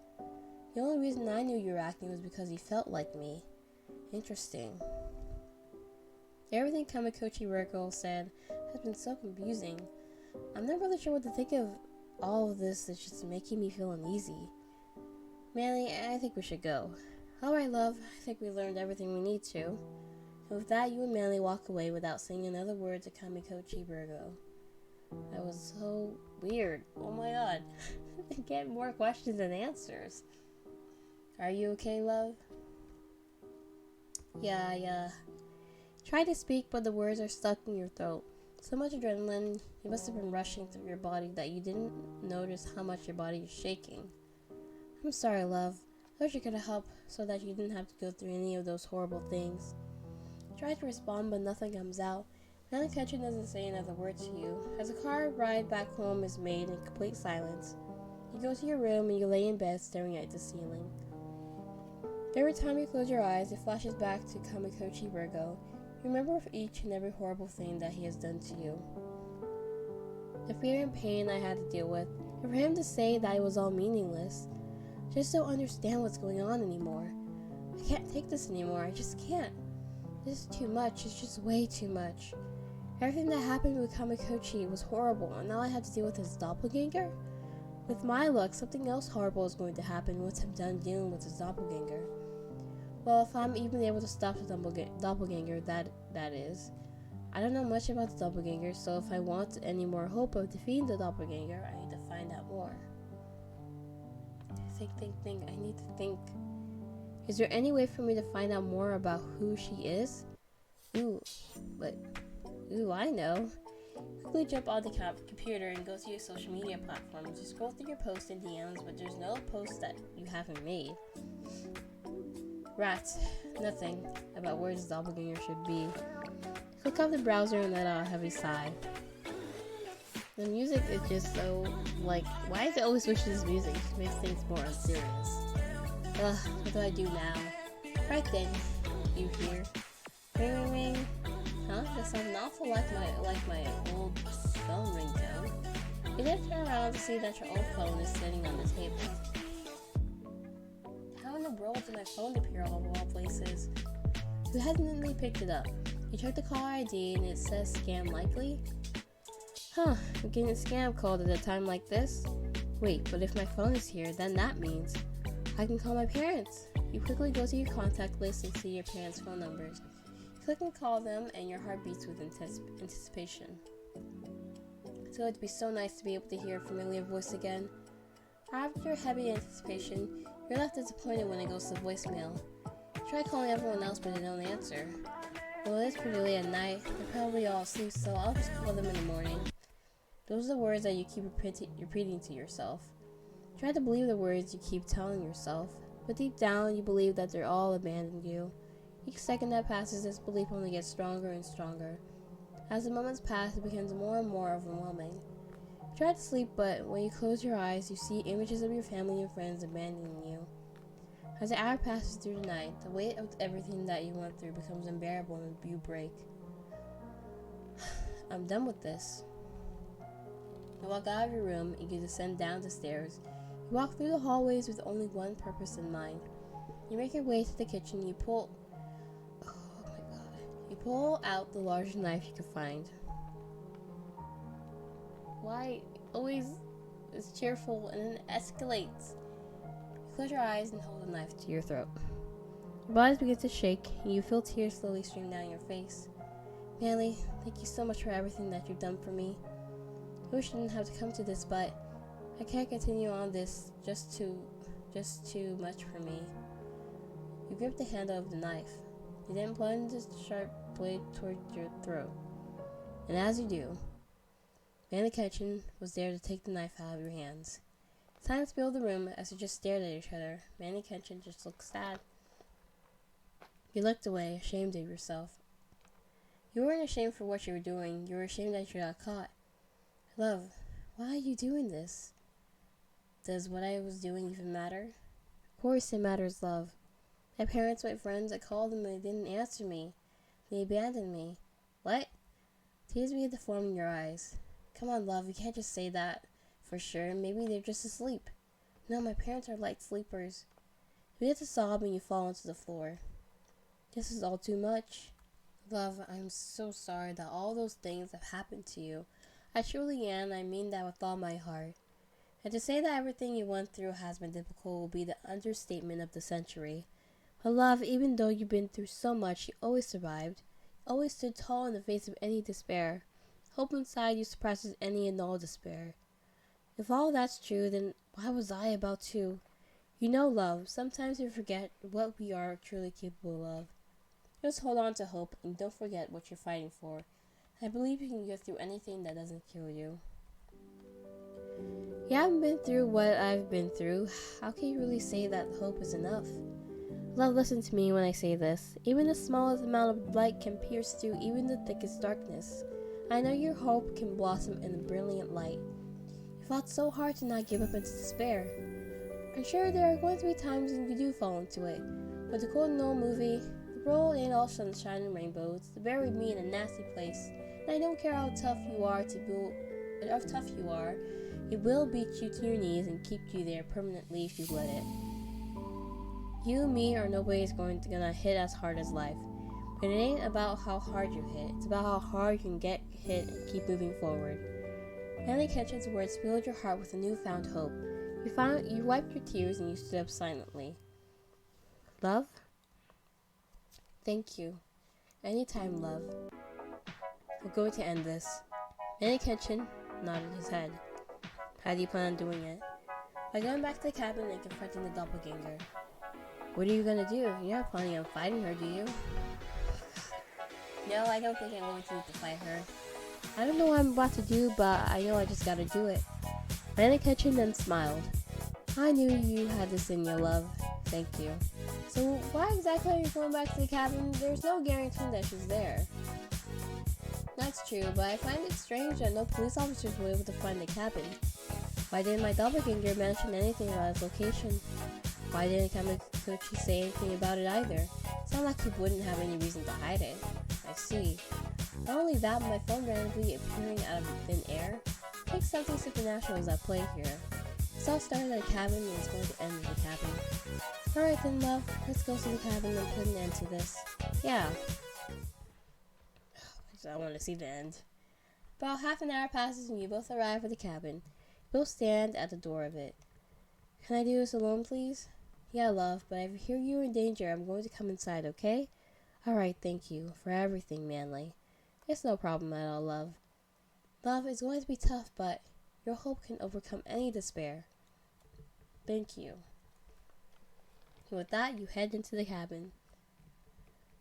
The only reason I knew you were acting was because you felt like me. Interesting. Everything Kamikochi Reiko said has been so confusing. I'm not really sure what to think of all of this. It's just making me feel uneasy. Manly, I think we should go. Alright, love. I think we learned everything we need to. And with that, you and Manly walk away without saying another word to Kamikochi Reiko. That was so weird. Oh my god. I get more questions than answers. Are you okay, love? Yeah, I tried to speak, but the words are stuck in your throat. So much adrenaline, you must have been rushing through your body that you didn't notice how much your body is shaking. I'm sorry, love. I wish I could have helped so that you didn't have to go through any of those horrible things. I tried to respond, but nothing comes out. ManlyKenshin doesn't say another word to you. As the car ride back home is made in complete silence, you go to your room and you lay in bed staring at the ceiling. Every time you close your eyes, it flashes back to Kamikochi Reiko. You remember each and every horrible thing that he has done to you. The fear and pain I had to deal with, and for him to say that it was all meaningless. I just don't understand what's going on anymore. I can't take this anymore, I just can't. This is too much, it's just way too much. Everything that happened with Kamikochi was horrible, and now I have to deal with his doppelganger? With my luck, something else horrible is going to happen once I'm done dealing with his doppelganger. Well, if I'm even able to stop the doppelganger, that is. I don't know much about the doppelganger, so if I want any more hope of defeating the doppelganger, I need to find out more. Think. I need to think. Is there any way for me to find out more about who she is? Ooh, but Ooh, I know. Quickly jump on the computer and go to your social media platforms. You scroll through your posts and DMs, but there's no post that you haven't made. Rats. Nothing about where this doppelganger should be. Click off the browser and let out a heavy sigh. The music is just so, like, why is it always switch to this music? It makes things more unserious. Ugh, what do I do now? Right then, you hear. Ring, ring, ring. Huh? That sounds an awful like my old phone ringtone. You then turn around to see that your old phone is sitting on the table. How in the world did my phone appear all of all places? You hesitantly picked it up. You check the caller ID and it says scam likely. Huh, I'm getting a scam called at a time like this? Wait, but if my phone is here, then that means I can call my parents. You quickly go to your contact list and see your parents' phone numbers. Click and call them and your heart beats with anticipation. So it'd be so nice to be able to hear a familiar voice again. After heavy anticipation, you're left disappointed when it goes to voicemail. You try calling everyone else but they don't answer. Well, it is pretty late at night. They're probably all asleep, so I'll just call them in the morning. Those are the words that you keep repeating to yourself. Try to believe the words you keep telling yourself, but deep down you believe that they're all abandoned you. Each second that passes, this belief only gets stronger and stronger. As the moments pass, it becomes more and more overwhelming. You try to sleep, but when you close your eyes, you see images of your family and friends abandoning you. As the hour passes through the night, the weight of everything that you went through becomes unbearable and you break. I'm done with this. You walk out of your room and you descend down the stairs. You walk through the hallways with only one purpose in mind. You make your way to the kitchen. You pull out the largest knife you can find. Why always is cheerful and then escalates? You close your eyes and hold the knife to your throat. Your body begins to shake and you feel tears slowly stream down your face. Manly, thank you so much for everything that you've done for me. I wish I didn't have to come to this, but I can't continue on this. Just too much for me. You grip the handle of the knife. You then plunge the sharp blade toward your throat. And as you do, ManlyKenshin was there to take the knife out of your hands. Silence filled the room as you just stared at each other. ManlyKenshin just looked sad. You looked away, ashamed of yourself. You weren't ashamed for what you were doing. You were ashamed that you got caught. Love, why are you doing this? Does what I was doing even matter? Of course it matters, love. My parents, my friends, I called them and they didn't answer me. They abandoned me. What? Tears begin to form in your eyes. Come on, love, you can't just say that for sure. Maybe they're just asleep. No, my parents are light sleepers. You begin to sob and you fall onto the floor. This is all too much. Love, I'm so sorry that all those things have happened to you. I truly am. I mean that with all my heart. And to say that everything you went through has been difficult will be the understatement of the century. But love, even though you've been through so much, you always survived. You always stood tall in the face of any despair. Hope inside you suppresses any and all despair. If all that's true, then why was I about to? You know, love, sometimes we forget what we are truly capable of. Just hold on to hope and don't forget what you're fighting for. I believe you can get through anything that doesn't kill you. You haven't been through what I've been through. How can you really say that hope is enough? Love, listen to me when I say this. Even the smallest amount of light can pierce through even the thickest darkness. I know your hope can blossom in a brilliant light. You fought so hard to not give up into despair. I'm sure there are going to be times when you do fall into it. But the quote in the old movie, the world ain't all sunshine and rainbows. They buried me in a nasty place. And I don't care how tough you are, it will beat you to your knees and keep you there permanently if you let it. You, me, or nobody's gonna hit as hard as life. But it ain't about how hard you hit. It's about how hard you can get hit and keep moving forward. ManlyKenshin's words filled your heart with a newfound hope. You wiped your tears and you stood up silently. Love? Thank you. Anytime, love. We're going to end this. ManlyKenshin nodded his head. How do you plan on doing it? By going back to the cabin and confronting the doppelganger. What are you gonna do? You're not planning on fighting her, do you? No, I don't think I'm going to need to fight her. I don't know what I'm about to do, but I know I just gotta do it. ManlyKenshin then smiled. I knew you had this in your love. Thank you. So why exactly are you going back to the cabin? There's no guarantee that she's there. That's true, but I find it strange that no police officers were able to find the cabin. Why didn't my doppelganger mention anything about its location? Why didn't Kamakuchi say anything about it either? Sound like he wouldn't have any reason to hide it. I see. Not only that, but my phone randomly appearing out of thin air. I think something supernatural is at play here. It's all started at a cabin and it's going to end at the cabin. Alright then, love. Let's go to the cabin and put an end to this. Yeah. I want to see the end. About half an hour passes and you both arrive at the cabin. You both stand at the door of it. Can I do this alone, please? Yeah, love, but if I hear you're in danger, I'm going to come inside, okay? Alright, thank you for everything, Manly. It's no problem at all, love. Love, it's going to be tough, but your hope can overcome any despair. Thank you. And with that, you head into the cabin.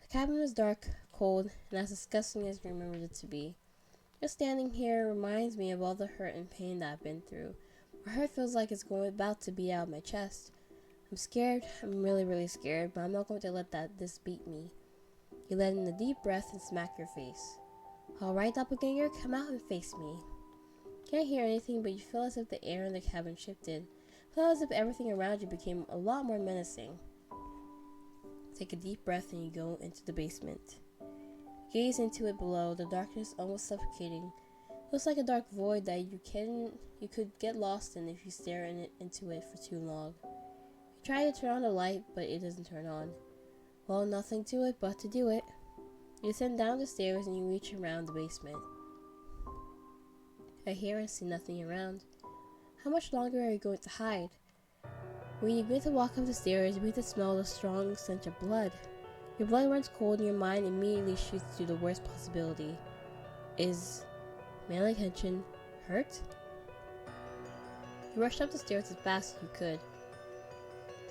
The cabin was dark, cold, and as disgusting as you remembered it to be. Just standing here reminds me of all the hurt and pain that I've been through. My heart feels like it's about to beat out of my chest. I'm scared. I'm really, really scared, but I'm not going to let this beat me. You let in a deep breath and smack your face. Alright, doppelganger, come out and face me. Can't hear anything, but you feel as if the air in the cabin shifted. Feel as if everything around you became a lot more menacing. Take a deep breath and you go into the basement. Gaze into it below, the darkness almost suffocating. Looks like a dark void that you could get lost in if you stare into it for too long. You try to turn on the light, but it doesn't turn on. Well, nothing to it but to do it. You descend down the stairs and you reach around the basement. I hear and see nothing around. How much longer are you going to hide? When you begin to walk up the stairs, you begin to smell the strong stench of blood. Your blood runs cold and your mind immediately shoots to the worst possibility. Is ManlyKenshin hurt? You rushed up the stairs as fast as you could.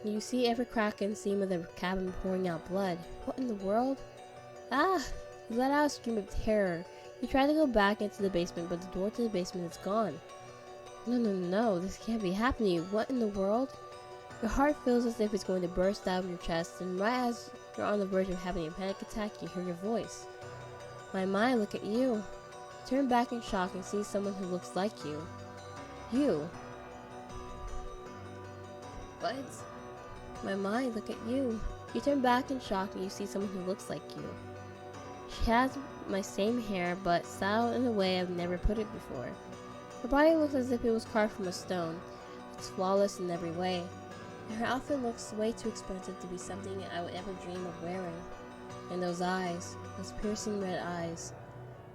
You see every crack and seam of the cabin pouring out blood. What in the world? Ah! You let out a scream of terror. You try to go back into the basement, but the door to the basement is gone. No, this can't be happening. What in the world? Your heart feels as if it's going to burst out of your chest, and right as you're on the verge of having a panic attack, you hear your voice. My, look at you. Turn back in shock and see someone who looks like you. You. What? My, look at you. You turn back in shock and you see someone who looks like you. She has my same hair, but styled in a way I've never put it before. Her body looks as if it was carved from a stone. It's flawless in every way. And her outfit looks way too expensive to be something I would ever dream of wearing. And those eyes, those piercing red eyes.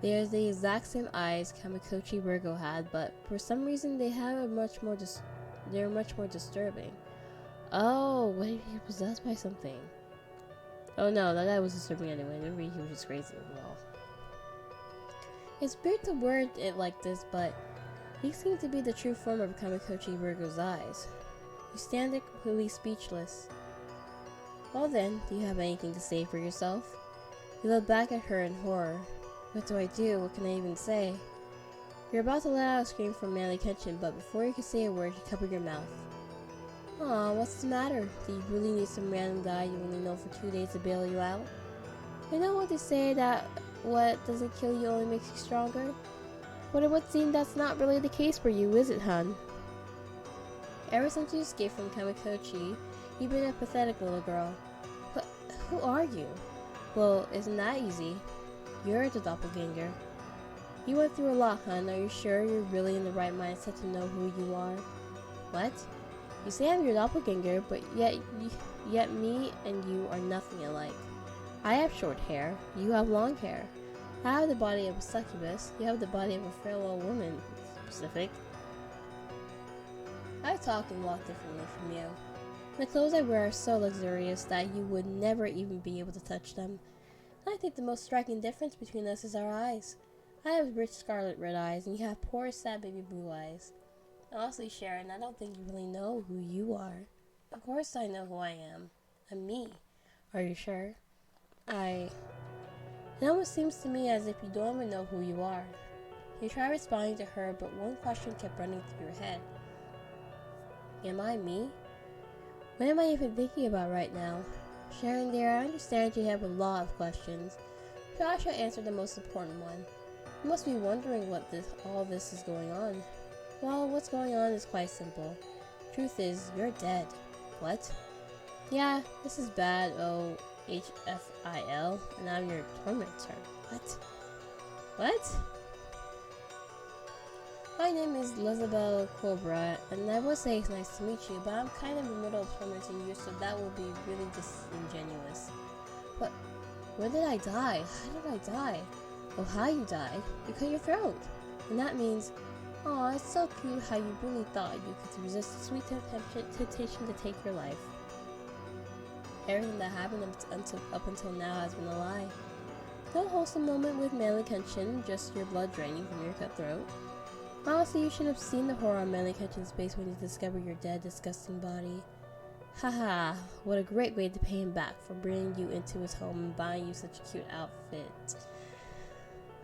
They are the exact same eyes Kamakuchi Virgo had, but for some reason they're much more disturbing. Oh, what if he was possessed by something? Oh no, that guy was disturbing anyway. Maybe he was just crazy as well. It's weird to word it like this, but he seemed to be the true form of Kamakuchi Virgo's eyes. You stand there completely speechless. Well then, do you have anything to say for yourself? You look back at her in horror. What do I do? What can I even say? You're about to let out a scream from ManlyKenshin, but before you can say a word, you cover your mouth. Aw, what's the matter? Do you really need some random guy you only know for 2 days to bail you out? You know what they say, that what doesn't kill you only makes you stronger? But it would seem that's not really the case for you, is it, hun? Ever since you escaped from Kamakuchi, you've been a pathetic little girl. But who are you? Well, isn't that easy? You're the doppelganger. You went through a lot, hun. Are you sure you're really in the right mindset to know who you are? What? You say I'm your doppelganger, but yet me and you are nothing alike. I have short hair. You have long hair. I have the body of a succubus. You have the body of a frail old woman. Specific. I talk and walk differently from you. The clothes I wear are so luxurious that you would never even be able to touch them. I think the most striking difference between us is our eyes. I have rich scarlet red eyes, and you have poor sad baby blue eyes. Honestly, Sharon, I don't think you really know who you are. Of course I know who I am. I'm me. Are you sure? It almost seems to me as if you don't even know who you are. You try responding to her, but one question kept running through your head. Am I me? What am I even thinking about right now? Sharon dear, I understand you have a lot of questions. Joshua answered the most important one. You must be wondering what all this is going on. Well, what's going on is quite simple. Truth is, you're dead. What? Yeah, this is bad, HFIL, and I'm your tormentor. What? What? My name is Elizabeth Cobra, and I would say it's nice to meet you, but I'm kind of in the middle of tormenting you, so that will be really disingenuous. But where did I die? How did I die? Oh, how you died? You cut your throat. And that means, aw, it's so cute how you really thought you could resist the sweet temptation to take your life. Everything that happened up until now has been a lie. No wholesome moment with ManlyKenshin, just your blood draining from your cut throat. Honestly, you should have seen the horror on ManlyKenshin's face when you discovered your dead, disgusting body. Haha, what a great way to pay him back for bringing you into his home and buying you such a cute outfit.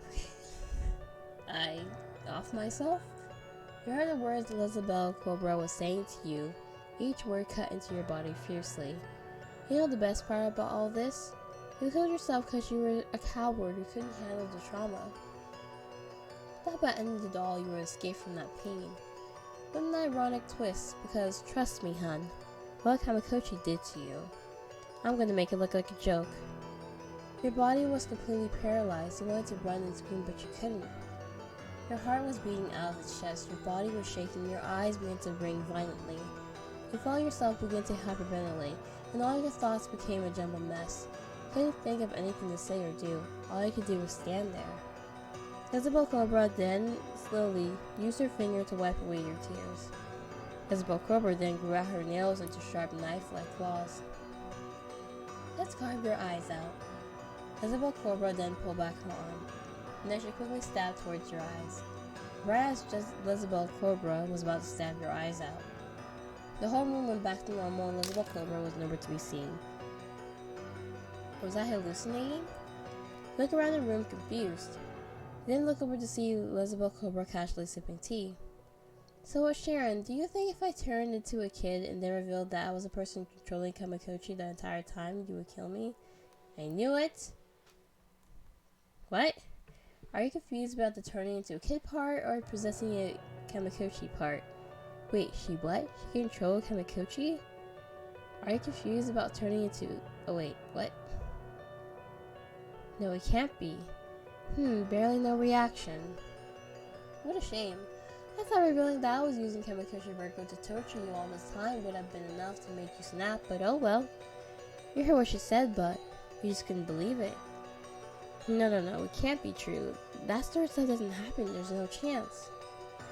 Okay. I off myself? You heard the words Elizabeth Cobra was saying to you, each word cut into your body fiercely. You know the best part about all this? You killed yourself because you were a coward who couldn't handle the trauma. That about ended it all, you would escape from that pain. What an ironic twist, because trust me, hun, what Kamakochi did to you, I'm gonna make it look like a joke. Your body was completely paralyzed. You wanted to run and scream, but you couldn't. Your heart was beating out of its chest, your body was shaking, your eyes began to ring violently. You felt yourself begin to hyperventilate, and all your thoughts became a jumbled mess. You couldn't think of anything to say or do. All you could do was stand there. Isabel Cobra then, slowly, used her finger to wipe away your tears. Isabel Cobra then grew out her nails into sharp knife-like claws. Let's carve your eyes out. Isabel Cobra then pulled back her arm, and then she quickly stabbed towards your eyes. Right as Isabel Cobra was about to stab your eyes out, the whole room went back to normal and Isabel Cobra was nowhere to be seen. Was I hallucinating? Look around the room confused. Then look over to see Elizabeth Cobra casually sipping tea. So, Sharon, do you think if I turned into a kid and then revealed that I was a person controlling Kamakochi the entire time, you would kill me? I knew it! What? Are you confused about the turning into a kid part or possessing a Kamakochi part? Wait, she what? She can control Kamakochi? Are you confused about turning into... Oh wait, what? No, it can't be. Barely no reaction. What a shame. I thought revealing that I was using Kamakochi Virgo to torture you all this time would have been enough to make you snap, but oh well. You heard what she said, but you just couldn't believe it. No, it can't be true. That sort of stuff doesn't happen, there's no chance.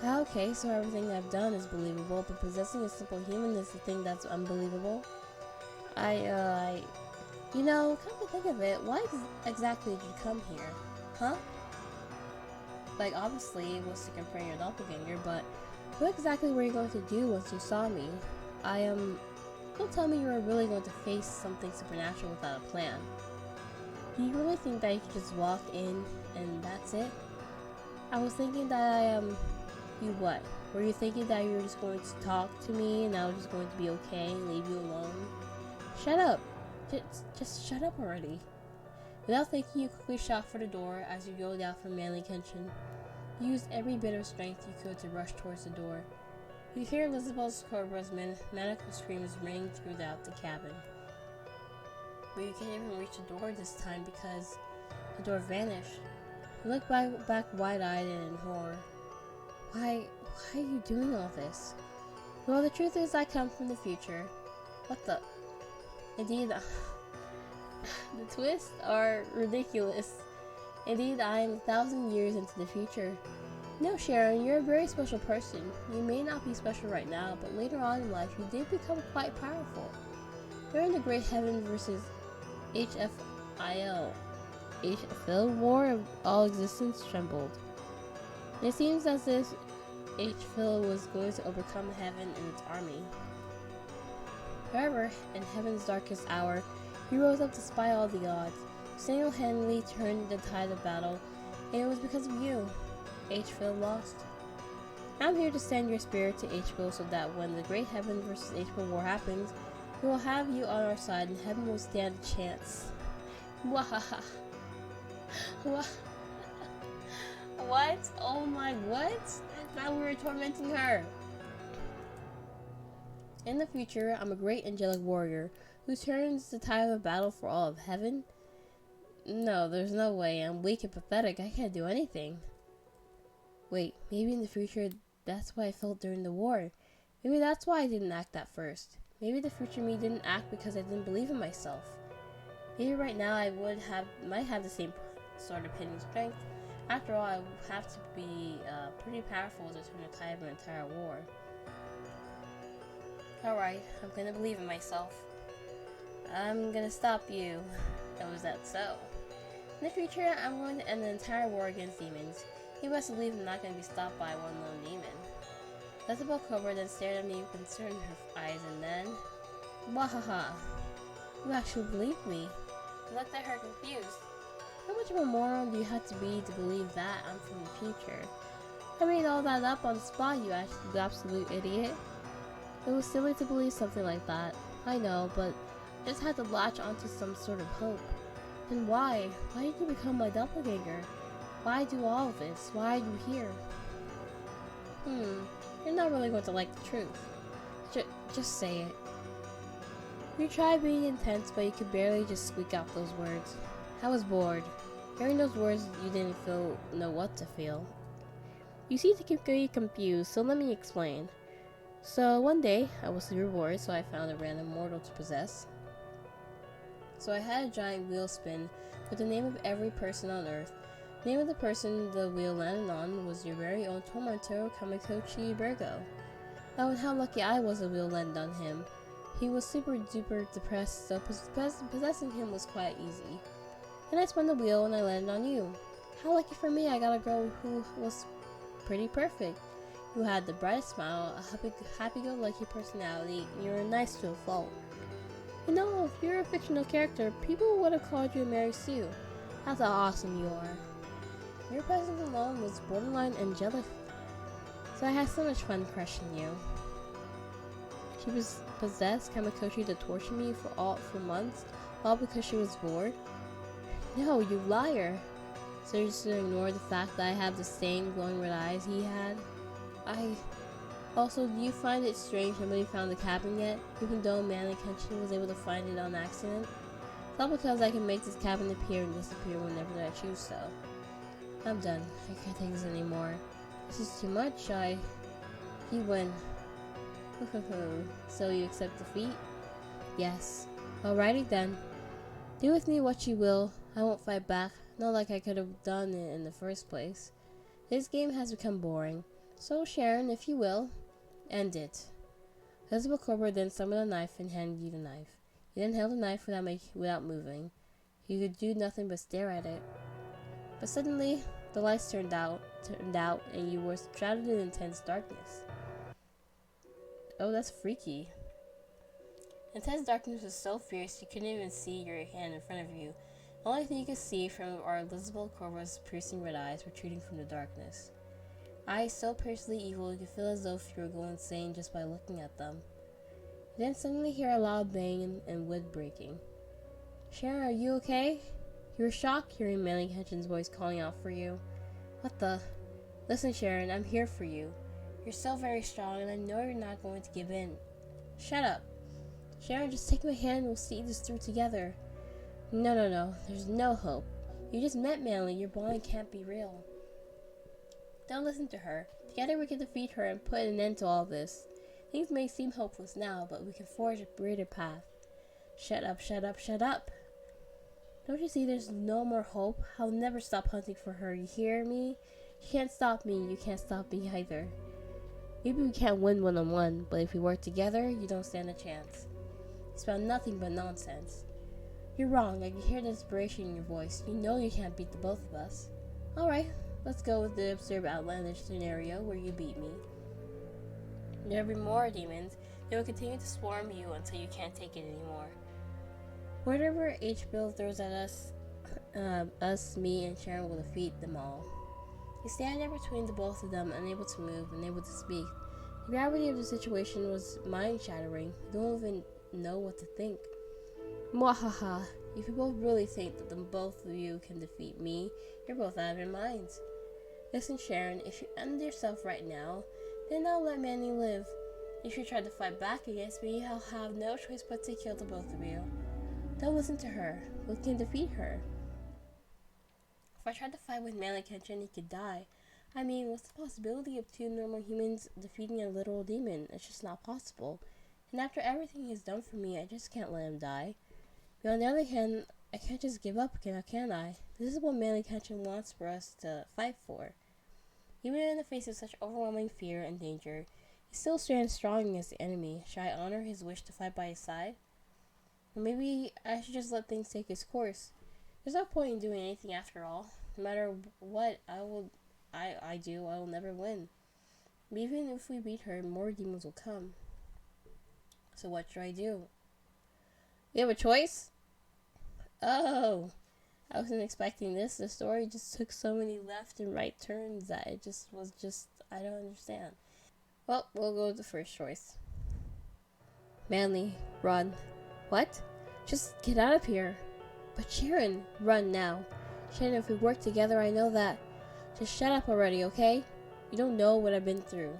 Okay, so everything I've done is believable, but possessing a simple human is the thing that's unbelievable. You know, come to think of it, why exactly did you come here? Huh? Like, obviously, it was to confront your doppelganger, but what exactly were you going to do once you saw me? Don't tell me you were really going to face something supernatural without a plan. Do you really think that you could just walk in and that's it? I was thinking that you what? Were you thinking that you were just going to talk to me and I was just going to be okay and leave you alone? Shut up! Just shut up already. Without thinking, you quickly shot for the door as you yelled out for ManlyKenshin. You used every bit of strength you could to rush towards the door. You hear Elizabeth Cobra's maniacal screams ring throughout the cabin. But you can't even reach the door this time because the door vanished. You look back wide-eyed and in horror. Why are you doing all this? Well, the truth is I come from the future. What the? Indeed, the twists are ridiculous. Indeed, I am 1,000 years into the future. No, Sharon, you're a very special person. You may not be special right now, but later on in life, you did become quite powerful. During the Great Heaven versus HFIL War, all existence trembled. It seems as if HFIL was going to overcome Heaven and its army. However, in Heaven's darkest hour, he rose up to spy all the odds. single-handedly turned the tide of battle, and it was because of you. H-Bill lost. I'm here to send your spirit to H-Bill so that when the great Heaven versus H-Bill war happens, we will have you on our side and Heaven will stand a chance. Wahaha. What? Oh my, what? I thought we were tormenting her. In the future, I'm a great angelic warrior who turns the tide of battle for all of Heaven. No, there's no way. I'm weak and pathetic. I can't do anything. Wait, maybe in the future that's what I felt during the war. Maybe that's why I didn't act at first. Maybe the future me didn't act because I didn't believe in myself. Maybe right now I might have the same sort of hidden strength. After all, I would have to be pretty powerful to turn the tide of an entire war. Alright, I'm gonna believe in myself. I'm gonna stop you. Was that so? In the future, I'm going to end the entire war against demons. You best believe I'm not going to be stopped by one lone demon. Elizabeth Cobra then stared at me with concern in her eyes and then... Wahaha! You actually believed me. I looked at her confused. How much of a moron do you have to be to believe that I'm from the future? I made all that up on the spot, you absolute idiot. It was silly to believe something like that. I know, but I just had to latch onto some sort of hope. And why? Why did you become my doppelganger? Why do all of this? Why are you here? You're not really going to like the truth. Just say it. You tried being intense, but you could barely just squeak out those words. I was bored. Hearing those words, you didn't know what to feel. You seem to keep getting confused, so let me explain. So one day, I was super bored, so I found a random mortal to possess. So I had a giant wheel spin with the name of every person on Earth. The name of the person the wheel landed on was your very own Tomato Kamikochi Virgo. Oh, and how lucky I was the wheel landed on him. He was super duper depressed, so possessing him was quite easy. Then I spun the wheel and I landed on you. How lucky for me, I got a girl who was pretty perfect. Who had the brightest smile, a happy-go-lucky personality, and you were nice to a fault. You know, if you're a fictional character, people would have called you Mary Sue. That's how awesome you are. Your presence alone was borderline angelic. So I had so much fun crushing you. She was possessed Kamikochi to torture me for months, all because she was bored. No, you liar. So you're just gonna ignore the fact that I have the same glowing red eyes he had? Also, do you find it strange nobody found the cabin yet, even though ManlyKenshin was able to find it on accident? It's all because I can make this cabin appear and disappear whenever I choose so. I'm done. I can't take this anymore. This is too much. You win. So you accept defeat? Yes. Alrighty then. Do with me what you will. I won't fight back. Not like I could have done it in the first place. This game has become boring. So Sharon, if you will, end it. Elizabeth Cobra then summoned a knife and handed you the knife. You then held the knife without moving. You could do nothing but stare at it. But suddenly, the lights turned out, and you were shrouded in intense darkness. Oh, that's freaky. Intense darkness was so fierce you couldn't even see your hand in front of you. The only thing you could see from are Elizabeth Cobra's piercing red eyes protruding from the darkness. Eyes so piercingly evil you could feel as though you were going insane just by looking at them. You then suddenly hear a loud bang and wood breaking. Sharon, are you okay? You were shocked hearing ManlyKenshin's voice calling out for you. What the? Listen, Sharon, I'm here for you. You're so very strong, and I know you're not going to give in. Shut up. Sharon, just take my hand and we'll see this through together. No. There's no hope. You just met Manly. Your bond can't be real. Don't listen to her. Together we can defeat her and put an end to all this. Things may seem hopeless now, but we can forge a brighter path. Shut up. Don't you see there's no more hope? I'll never stop hunting for her, you hear me? You can't stop me, you can't stop me either. Maybe we can't win one-on-one, but if we work together, you don't stand a chance. You spell nothing but nonsense. You're wrong, I can hear the desperation in your voice. You know you can't beat the both of us. Alright, let's go with the absurd outlandish scenario where you beat me. There'll be more demons. They will continue to swarm you until you can't take it anymore. Whatever H-Bill throws at us, us, me, and Sharon will defeat them all. You stand there between the both of them, unable to move, unable to speak. The gravity of the situation was mind-shattering. You don't even know what to think. Mwahaha. If you both really think that the both of you can defeat me, you're both out of your minds. Listen, Sharon, if you end yourself right now, then I'll let Manny live. If you try to fight back against me, I'll have no choice but to kill the both of you. Don't listen to her. We can defeat her. If I tried to fight with ManlyKenshin, he could die. I mean, what's the possibility of two normal humans defeating a literal demon? It's just not possible. And after everything he's done for me, I just can't let him die. But on the other hand, I can't just give up, can I? This is what ManlyKenshin wants for us to fight for. Even in the face of such overwhelming fear and danger, he still stands strong against the enemy. Should I honor his wish to fight by his side? Or maybe I should just let things take its course. There's no point in doing anything after all. No matter what I do, I will never win. But even if we beat her, more demons will come. So what should I do? We have a choice? Oh, I wasn't expecting this. The story just took so many left and right turns that it was I don't understand. Well, we'll go with the first choice. Manly, run. What? Just get out of here. But Sharon, run now. Sharon, if we work together, I know that. Just shut up already, okay? You don't know what I've been through.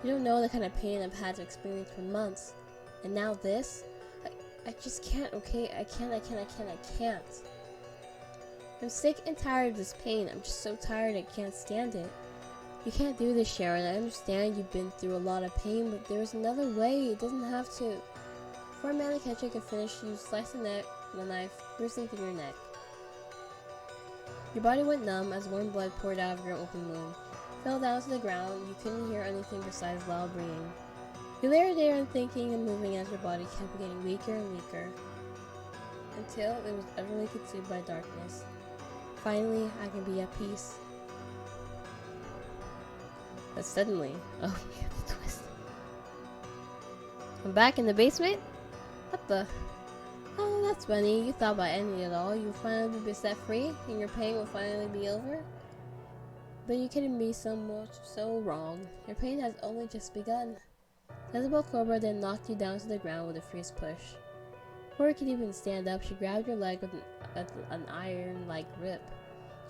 You don't know the kind of pain I've had to experience for months. And now this? I just can't, okay? I can't. I'm sick and tired of this pain. I'm just so tired I can't stand it. You can't do this, Sharon. I understand you've been through a lot of pain, but there's another way. It doesn't have to. Before ManlyKenshin could finish, you sliced the knife, piercing through your neck. Your body went numb as warm blood poured out of your open wound. You fell down to the ground. You couldn't hear anything besides loud breathing. You lay there and thinking and moving as your body kept getting weaker and weaker, until it was utterly consumed by darkness. Finally, I can be at peace. But suddenly, oh, the twist. I'm back in the basement? What the? Oh, that's funny. You thought by ending it all, you would finally be set free, and your pain would finally be over? But you couldn't be so wrong. Your pain has only just begun. Jezebel Cobra then knocked you down to the ground with a fierce push. Before you could even stand up, she grabbed your leg with an iron-like grip.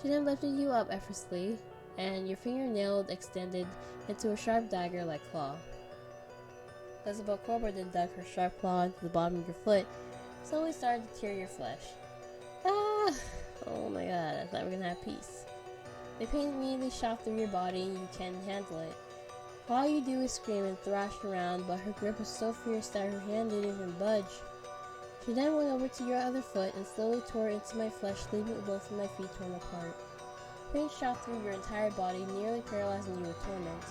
She then lifted you up effortlessly, and your fingernail extended into a sharp dagger-like claw. Jezebel Cobra then dug her sharp claw into the bottom of your foot, slowly started to tear your flesh. Ah! Oh my god, I thought we were gonna have peace. The pain immediately shot through your body, and you can't handle it. All you do is scream and thrash around, but her grip was so fierce that her hand didn't even budge. She then went over to your other foot and slowly tore into my flesh, leaving both of my feet torn apart. Pain shot through your entire body, nearly paralyzing you with torment.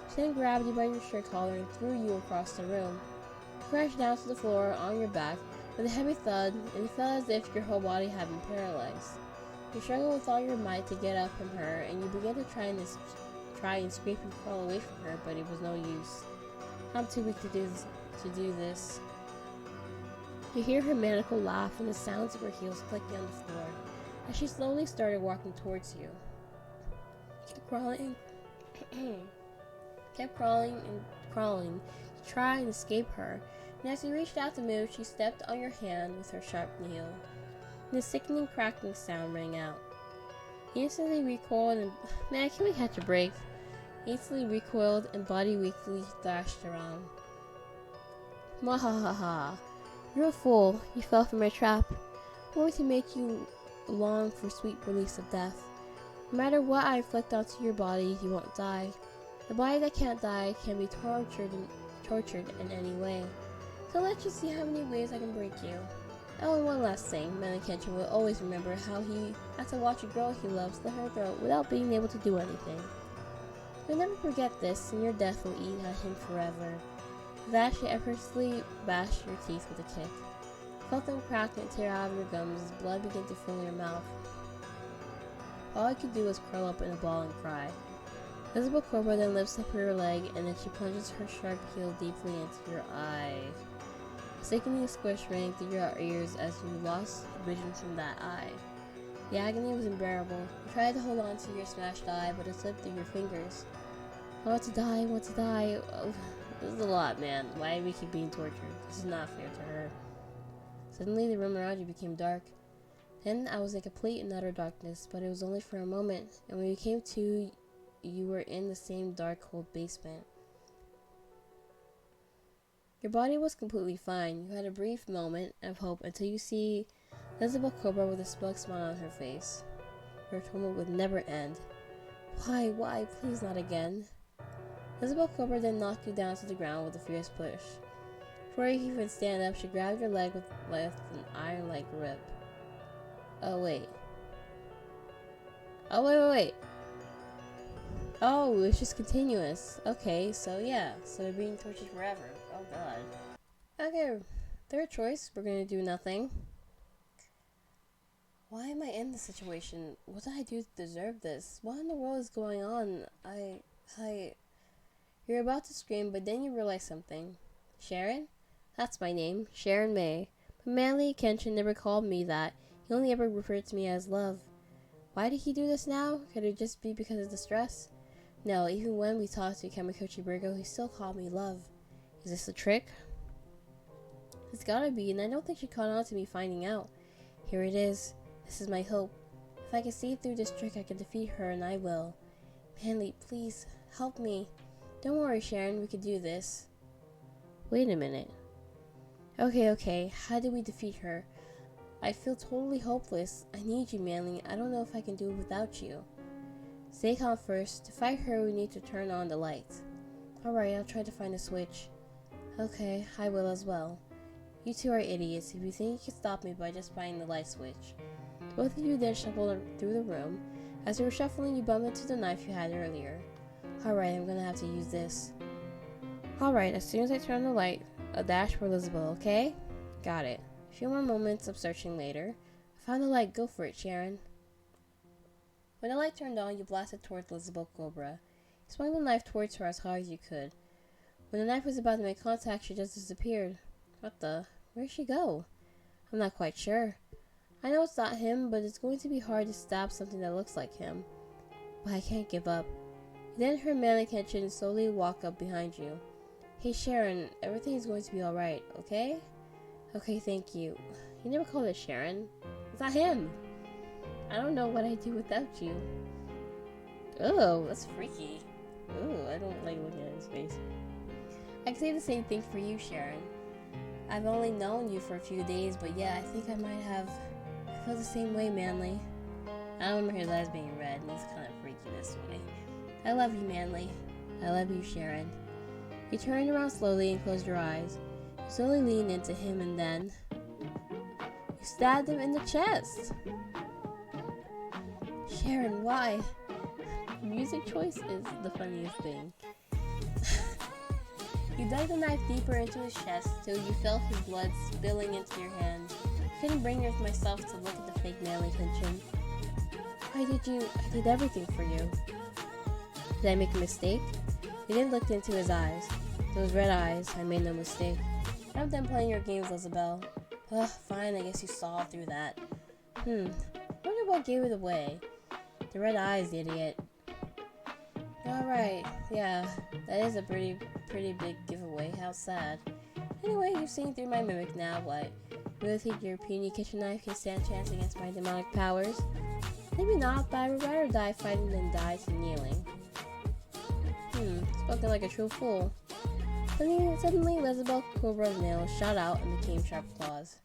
She then grabbed you by your shirt collar and threw you across the room. You crashed down to the floor on your back with a heavy thud, and it felt as if your whole body had been paralyzed. You struggled with all your might to get up from her, and you began to try and scrape and crawl away from her, but it was no use. I'm too weak to do this. You hear her maniacal laugh and the sounds of her heels clicking on the floor as she slowly started walking towards you. Kept crawling to try and escape her, and as you reached out to move, she stepped on your hand with her sharp nail, and a sickening cracking sound rang out. He instantly recoiled and... Man, can we catch a break? He instantly recoiled and body weakly thrashed around. Mwahaha. You're a fool. You fell for my trap. I'm going to make you long for sweet release of death. No matter what I inflict onto your body, you won't die. The body that can't die can be tortured in any way. So let's just see how many ways I can break you. Oh, and one last thing, ManlyKenshin will always remember how he had to watch a girl he loves slit her throat without being able to do anything. You'll never forget this, and your death will eat at him forever. With that, she effortlessly bashed your teeth with a kick. You felt them crack and tear out of your gums as blood began to fill your mouth. All I could do was curl up in a ball and cry. Jezebel Cobra then lifts up your leg, and then she plunges her sharp heel deeply into your eye. A sickening squish rang through your ears as you lost vision from that eye. The agony was unbearable. You tried to hold on to your smashed eye, but it slipped through your fingers. I want to die, I want to die. Oh, this is a lot, man. Why do we keep being tortured? This is not fair to her. Suddenly, the room around you became dark. Then I was in complete and utter darkness, but it was only for a moment, and when you came to, you were in the same dark, cold basement. Your body was completely fine. You had a brief moment of hope until you see Elizabeth Cobra with a smug smile on her face. Her torment would never end. Why, please not again. Elizabeth Cobra then knocked you down to the ground with a fierce push. Before you could even stand up, she grabbed your leg with an iron-like grip. Oh, wait. Oh, it's just continuous. Okay, so yeah. So we're being tortured forever. Oh, God. Okay, third choice. We're gonna do nothing. Why am I in this situation? What did I do to deserve this? What in the world is going on? You're about to scream, but then you realize something. Sharon? That's my name, Sharon May. But ManlyKenshin never called me that. He only ever referred to me as Love. Why did he do this now? Could it just be because of the stress? No, even when we talked to Kamikochi Brigo, he still called me Love. Is this a trick? It's gotta be, and I don't think she caught on to me finding out. Here it is. This is my hope. If I can see through this trick, I can defeat her, and I will. Manly, please, help me. Don't worry, Sharon, we can do this. Wait a minute. Okay, how do we defeat her? I feel totally hopeless. I need you, Manly. I don't know if I can do it without you. Stay calm first. To fight her, we need to turn on the light. Alright, I'll try to find a switch. Okay, I will as well. You two are idiots if you think you can stop me by just finding the light switch. Both of you then shuffled through the room. As you were shuffling, you bumped into the knife you had earlier. Alright, I'm gonna have to use this. Alright, as soon as I turn on the light, a dash for Elizabeth, okay? Got it. A few more moments of searching later. I found the light. Go for it, Sharon. When the light turned on, you blasted towards Elizabeth Cobra. You swung the knife towards her as hard as you could. When the knife was about to make contact, she just disappeared. What the? Where'd she go? I'm not quite sure. I know it's not him, but it's going to be hard to stab something that looks like him. But I can't give up. You then heard ManlyKenshin slowly walk up behind you. Hey Sharon, everything is going to be alright, okay? Okay, thank you. You never called it Sharon. It's not him. I don't know what I'd do without you. Oh, that's freaky. Oh, I don't like looking at his face. I can say the same thing for you, Sharon. I've only known you for a few days, but yeah, I think I might have... I feel the same way, Manly. I don't remember his eyes being red, and it's kind of freaky this way. I love you, Manly. I love you, Sharon. You turned around slowly and closed your eyes. You slowly leaned into him, and then... you stabbed him in the chest! Sharon, why? Music choice is the funniest thing. You dug the knife deeper into his chest till you felt his blood spilling into your hand. I couldn't bring myself to look at the fake ManlyKenshin. Why did you? I did everything for you. Did I make a mistake? You then looked into his eyes. Those red eyes, I made no mistake. I'm done playing your games, Elizabeth. Ugh, fine, I guess you saw through that. Wonder what gave it away. The red eyes, idiot. Alright, yeah, that is a pretty big giveaway. How sad. Anyway, you've seen through my mimic now. What? You really think your puny kitchen knife can stand a chance against my demonic powers? Maybe not, but I would rather die fighting than die to kneeling. Spoken like a true fool. Suddenly, Elizabeth Cobra's nails shot out and became sharp claws.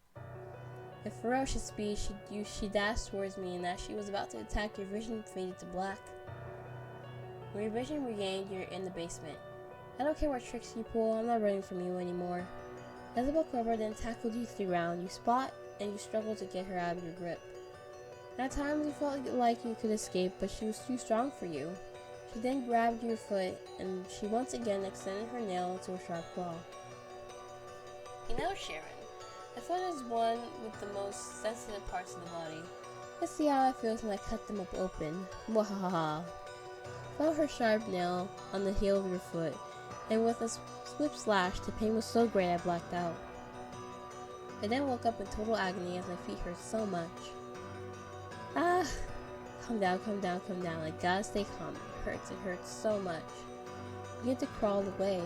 With ferocious speed, she dashed towards me, and as she was about to attack, your vision faded to black. When your vision regained, you're in the basement. I don't care what tricks you pull, I'm not running from you anymore. Elizabeth Cobra then tackled you to the ground. You spot, and you struggled to get her out of your grip. At times, you felt like you could escape, but she was too strong for you. She then grabbed your foot, and she once again extended her nail into a sharp claw. You know, Sharon, the foot is one with the most sensitive parts of the body. Let's see how it feels when I cut them up open. Mwahaha. Felt her sharp nail on the heel of your foot, and with a swift slash, the pain was so great I blacked out. I then woke up in total agony as my feet hurt so much. Ah! Calm down, calm down, calm down. I gotta stay calm. It hurts so much. You get to crawl away.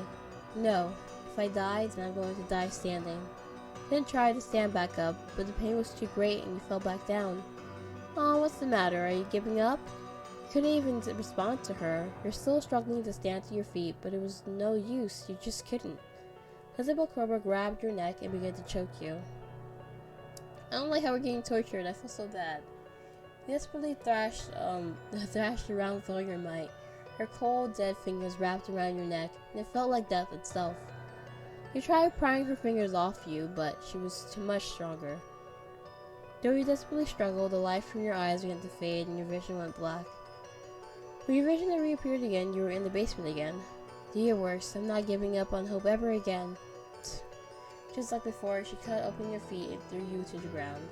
No, if I die, then I'm going to die standing. Then try to stand back up, but the pain was too great and you fell back down. Oh, what's the matter? Are you giving up? You couldn't even respond to her. You're still struggling to stand to your feet, but it was no use. You just couldn't. Elizabeth Cobra grabbed your neck and began to choke you. I don't like how we're getting tortured. I feel so bad. You desperately thrashed around with all your might. Her cold, dead fingers wrapped around your neck, and it felt like death itself. You tried prying her fingers off you, but she was too much stronger. Though you desperately struggled, the light from your eyes began to fade and your vision went black. When your vision reappeared again, you were in the basement again. Do your worst. I'm not giving up on hope ever again. Just like before, she cut open your feet and threw you to the ground.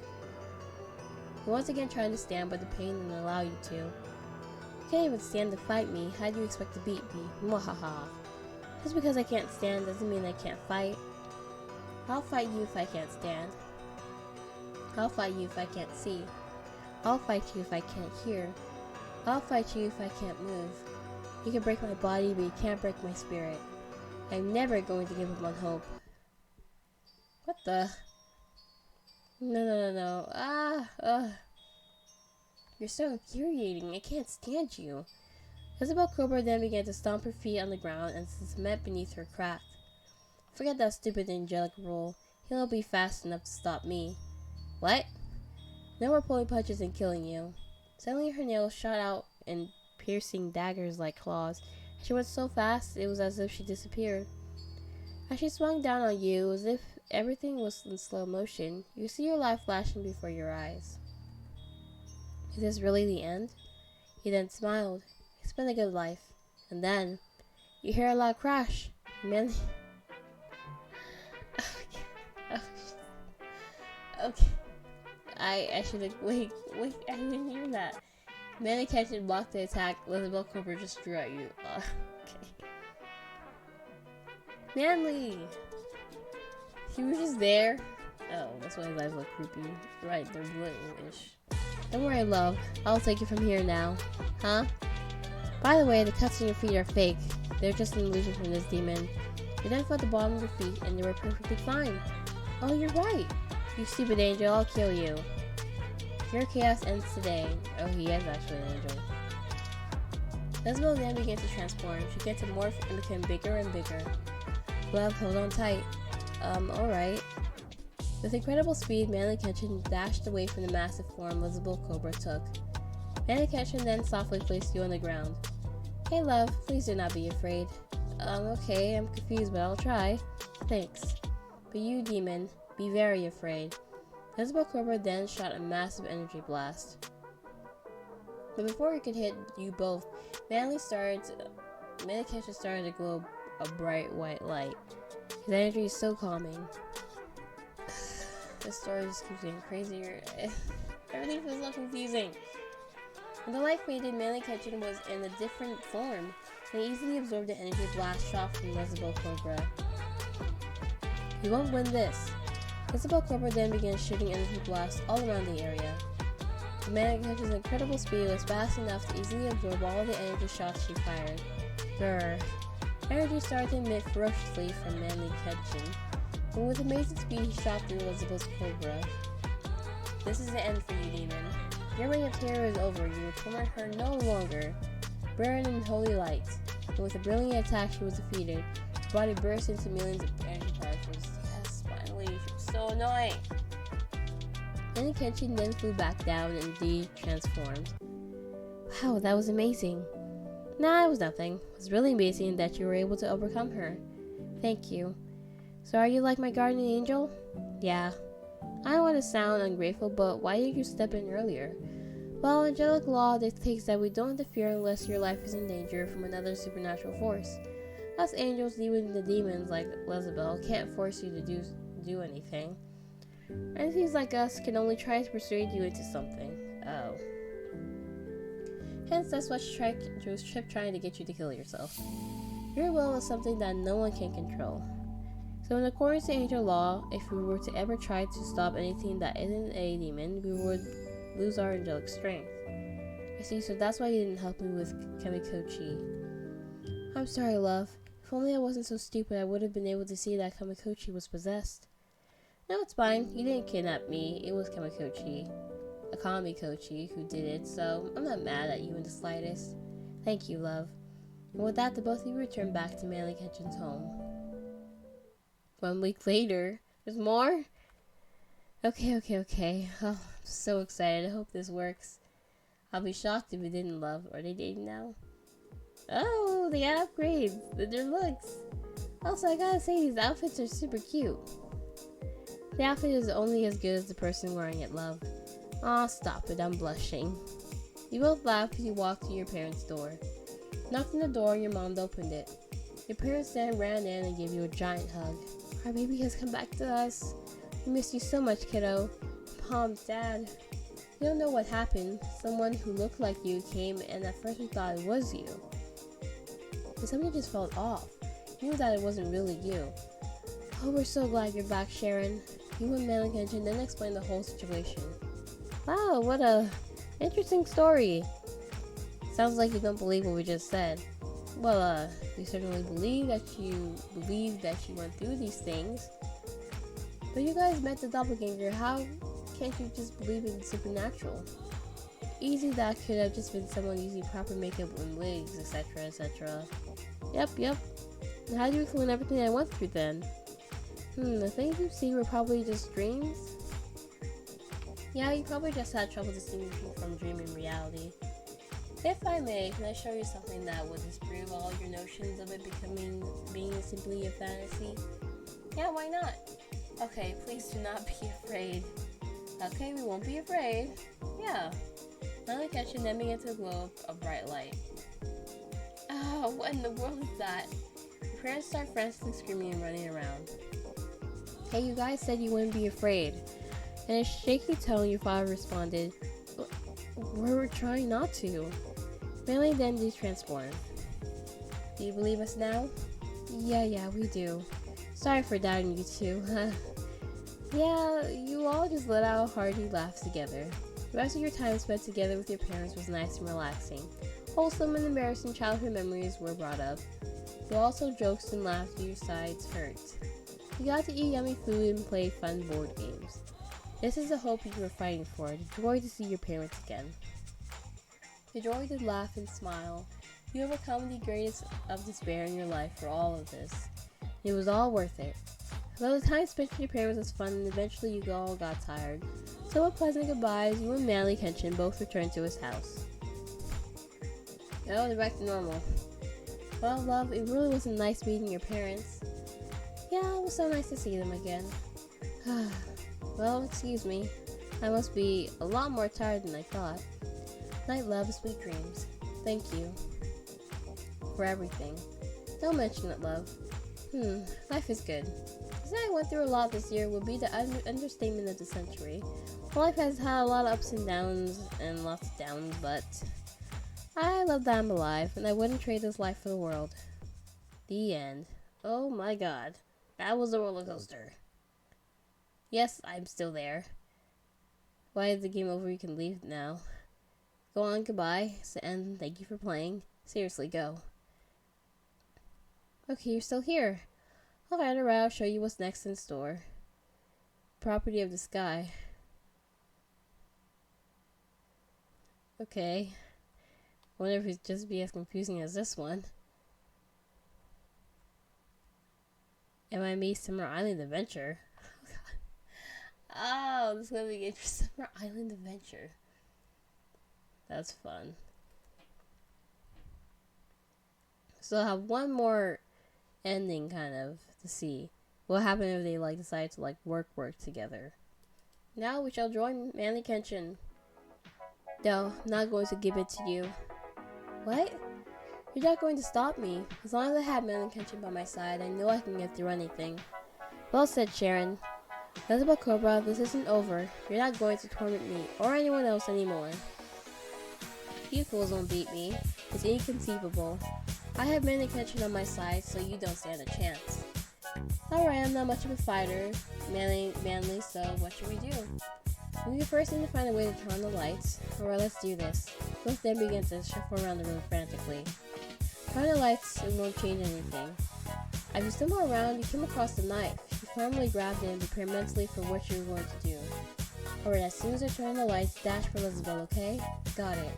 You're once again trying to stand, but the pain didn't allow you to. You can't even stand to fight me. How do you expect to beat me? Mwahaha. Just because I can't stand doesn't mean I can't fight. I'll fight you if I can't stand. I'll fight you if I can't see. I'll fight you if I can't hear. I'll fight you if I can't move. You can break my body, but you can't break my spirit. I'm never going to give up on hope. What the? No. You're so infuriating. I can't stand you. Isabel Cobra then began to stomp her feet on the ground and the cement beneath her cracked. Forget that stupid angelic rule. He'll be fast enough to stop me. What? No more pulling punches and killing you. Suddenly her nails shot out in piercing daggers like claws. She went so fast it was as if she disappeared. As she swung down on you, as if everything was in slow motion, you see your life flashing before your eyes. Is this really the end? He then smiled. It's been a good life. And then, you hear a loud crash. Manly... Okay. I should have... Wait, I didn't hear that. ManlyKenshin blocked the attack Elizabeth Cobra just threw at you. Okay. Manly! He was just there. Oh, that's why his eyes look creepy. Right, they're blue-ish. Don't worry, love. I'll take it from here now. Huh? By the way, the cuts on your feet are fake. They're just an illusion from this demon. You then felt the bottom of your feet, and they were perfectly fine. Oh, you're right. You stupid angel, I'll kill you. Your chaos ends today. Oh, he is actually an angel. Elizabeth then began to transform. She began to morph and became bigger and bigger. Love, hold on tight. Alright. With incredible speed, ManlyKenshin dashed away from the massive form Elizabeth Cobra took. ManlyKenshin then softly placed you on the ground. Hey love, please do not be afraid. Okay, I'm confused, but I'll try. Thanks. But you, demon, be very afraid. Elizabeth Cobra then shot a massive energy blast. But before it could hit you both, ManlyKenshin started to glow a bright white light. His energy is so calming. This story just keeps getting crazier. Everything feels so confusing. When the light faded, ManlyKenshin was in a different form, and he easily absorbed the energy blast shot from Elizabeth Cobra. You won't win this. Elizabeth Cobra then began shooting energy blasts all around the area. ManlyKenshin's incredible speed was fast enough to easily absorb all the energy shots she fired. Grr. Energy started to emit ferociously from ManlyKenshin, and with amazing speed he shot through Elizabeth Cobra. This is the end for you, demon. Your reign of terror is over. You will torment her no longer. Burn in holy light. And with a brilliant attack she was defeated. Her body burst into millions of energy particles. Yes, finally. She was so annoying. ManlyKenshin then flew back down and de-transformed. Wow, that was amazing. Nah, it was nothing. It was really amazing that you were able to overcome her. Thank you. So are you like my guardian angel? Yeah. I don't want to sound ungrateful, but why did you step in earlier? Well, angelic law dictates that we don't interfere unless your life is in danger from another supernatural force. Us angels, even the demons like Elizabeth, can't force you to do anything. Entities like us can only try to persuade you into something. Oh. Hence, that's what she kept trying to get you to kill yourself. Your will is something that no one can control. So in accordance to angel law, if we were to ever try to stop anything that isn't a demon, we would lose our angelic strength. I You see, so that's why you didn't help me with Kamikochi. I'm sorry, love. If only I wasn't so stupid, I would have been able to see that Kamikochi was possessed. No, it's fine. You didn't kidnap me. It was Kamikochi, Akamikochi, who did it, so I'm not mad at you in the slightest. Thank you, love. And with that, the both of you return back to ManlyKenshin's home. 1 week later. There's more? Okay. Oh, I'm so excited. I hope this works. I'll be shocked if it didn't, love. Are they dating now? Oh, they got upgrades. Their looks. Also, I gotta say, these outfits are super cute. The outfit is only as good as the person wearing it, love. Aw, stop it. I'm blushing. You both laughed as you walked to your parents' door. Knocked on the door and your mom opened it. Your parents then ran in and gave you a giant hug. Our baby has come back to us. We miss you so much, kiddo. Mom, Dad. You don't know what happened. Someone who looked like you came, and at first we thought it was you. But something just felt off. You knew that it wasn't really you. Oh, we're so glad you're back, Sharon. You and ManlyKenshin then explained the whole situation. Wow, what a interesting story. Sounds like you don't believe what we just said. Well, we certainly believe that you went through these things. But you guys met the doppelganger. How can't you just believe in the supernatural? Easy, that could have just been someone using proper makeup and wigs, etc., etc. Yep. And how do you explain everything I went through then? The things you see were probably just dreams? Yeah, you probably just had trouble distinguishing from dream and reality. If I may, can I show you something that would disprove all your notions of it being simply a fantasy? Yeah, why not? Okay, please do not be afraid. Okay, we won't be afraid. Yeah. ManlyKenshin then began to glow a bright light. Oh, what in the world is that? Your parents start frantically screaming and running around. Hey, you guys said you wouldn't be afraid. In a shaky tone, your father responded, we're trying not to. Manly then detransformed. Do you believe us now? Yeah, we do. Sorry for doubting you two. Yeah, you all just let out hearty laughs together. The rest of your time spent together with your parents was nice and relaxing. Wholesome and embarrassing childhood memories were brought up. You also joked and laughed till your sides hurt. You got to eat yummy food and play fun board games. This is the hope you were fighting for, the joy to see your parents again. The joy to laugh and smile. You overcome the greatest of despair in your life for all of this. It was all worth it. Though the time spent with your parents was fun, and eventually you all got tired. So with pleasant goodbyes, you and ManlyKenshin both returned to his house. Oh, they're back to normal. Well, love, it really wasn't nice meeting your parents. Yeah, it was so nice to see them again. Well, excuse me. I must be a lot more tired than I thought. Night, love, sweet dreams. Thank you for everything. Don't mention it, love. Life is good. To say I went through a lot this year would be the understatement of the century. Life has had a lot of ups and downs and lots of downs, but I love that I'm alive, and I wouldn't trade this life for the world. The end. Oh my god. That was a roller coaster. Yes, I'm still there. Why is the game over? You can leave now. Go on, goodbye, and thank you for playing. Seriously, go. Okay, you're still here. Alright, I'll show you what's next in store. Property of the sky. Okay. Wonder if it's just be as confusing as this one. MIME Summer Island Adventure. Oh, this is gonna be interesting. Summer Island Adventure. That's fun. So I'll have one more ending kind of to see what happened if they decide to work together. Now we shall join ManlyKenshin. No, I'm not going to give it to you. What? You're not going to stop me. As long as I have ManlyKenshin by my side, I know I can get through anything. Well said, Sharon. Elizabeth Cobra, this isn't over. You're not going to torment me or anyone else anymore. You fools won't beat me. It's inconceivable. I have ManlyKenshin on my side, so you don't stand a chance. Alright, I'm not much of a fighter, manly, so what should we do? We first need to find a way to turn on the lights. Alright, let's do this. Both then began to shuffle around the room frantically. Turn the lights, it won't change anything. As you stumble around, you come across the knife. You firmly grabbed it and prepare mentally for what you're going to do. Alright, as soon as I turn the lights, dash for Elizabeth, okay? Got it.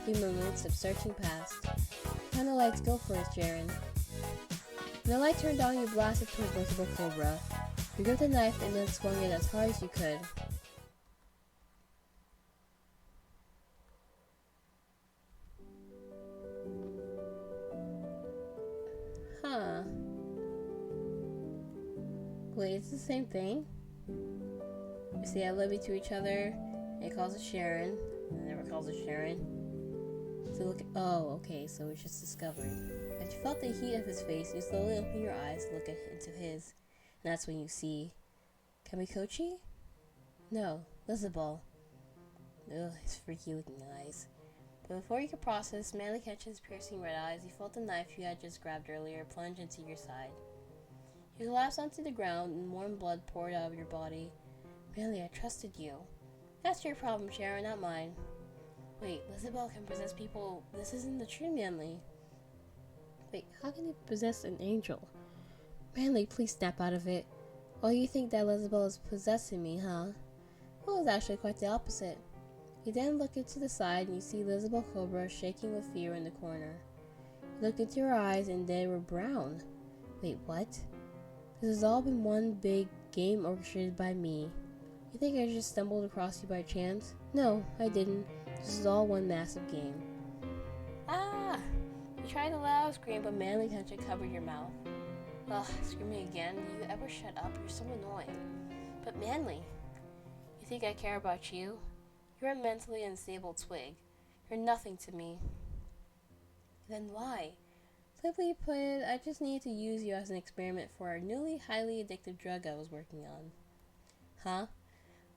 Few moments of searching past. Turn the lights, go for it, Sharon. When the light turned on, you blasted towards Elizabeth Cobra. You gripped the knife and then swung it as hard as you could. Huh. Wait, it's the same thing? You see, I love you to each other. It calls it Sharon. It never calls it Sharon. So look. Oh, okay. So it's just discovered. As you felt the heat of his face, you slowly open your eyes, look into his, and that's when you see Kamikochi. No, Lizabelle. Ugh, his freaky-looking eyes. But before you could process ManlyKenshin's piercing red eyes, you felt the knife you had just grabbed earlier plunge into your side. You collapsed onto the ground, and warm blood poured out of your body. Manly, I trusted you. That's your problem, Sharon, not mine. Wait, Lizabelle can possess people. This isn't the true Manly. Wait, how can he possess an angel? Manly, please snap out of it. Oh, you think that Lizabelle is possessing me, huh? Well, it's actually quite the opposite. You then look into the side and you see Lizabelle Cobra shaking with fear in the corner. You looked into her eyes and they were brown. Wait, what? This has all been one big game orchestrated by me. You think I just stumbled across you by chance? No, I didn't. This is all one massive game. Ah! You tried a loud scream, but ManlyKenshin covered your mouth. Ugh, screaming again? Do you ever shut up? You're so annoying. But Manly, you think I care about you? You're a mentally unstable twig. You're nothing to me. Then why? Simply put, I just needed to use you as an experiment for a newly highly addictive drug I was working on. Huh?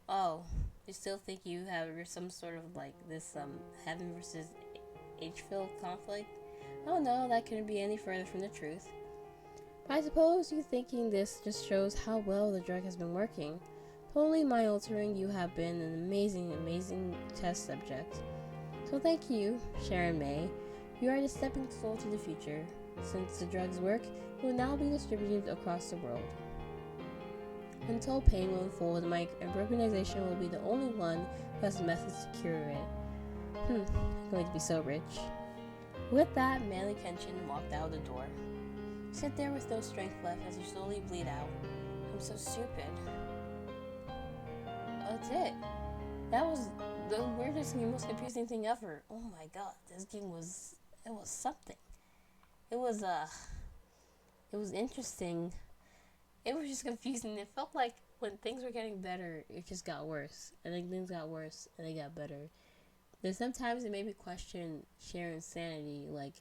Oh, you still think you have some sort of like this heaven versus H-filled conflict? Oh no, that couldn't be any further from the truth. But I suppose you thinking this just shows how well the drug has been working. Totally mind-altering, you have been an amazing, amazing test subject. So thank you, Sharon May. You are the stepping stone to the future. Since the drugs work, it will now be distributed across the world. Until pain will unfold, my organization will be the only one who has methods to cure it. I'm going to be so rich. With that, ManlyKenshin walked out the door. You sit there with no strength left as you slowly bleed out. I'm so stupid. That's it. That was the weirdest and most confusing thing ever. Oh my god, this game was something. It was interesting. It was just confusing. It felt like when things were getting better, it just got worse. And then things got worse, and they got better. Then sometimes it made me question Sharon's sanity. Like,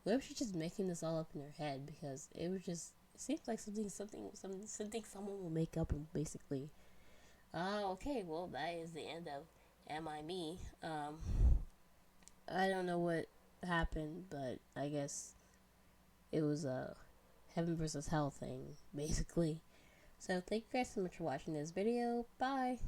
what if she's just making this all up in her head? Because it seems like something someone will make up, basically. Okay, well, that is the end of Am I Me? I don't know what happened, but I guess it was a heaven versus hell thing, basically. So thank you guys so much for watching this video. Bye!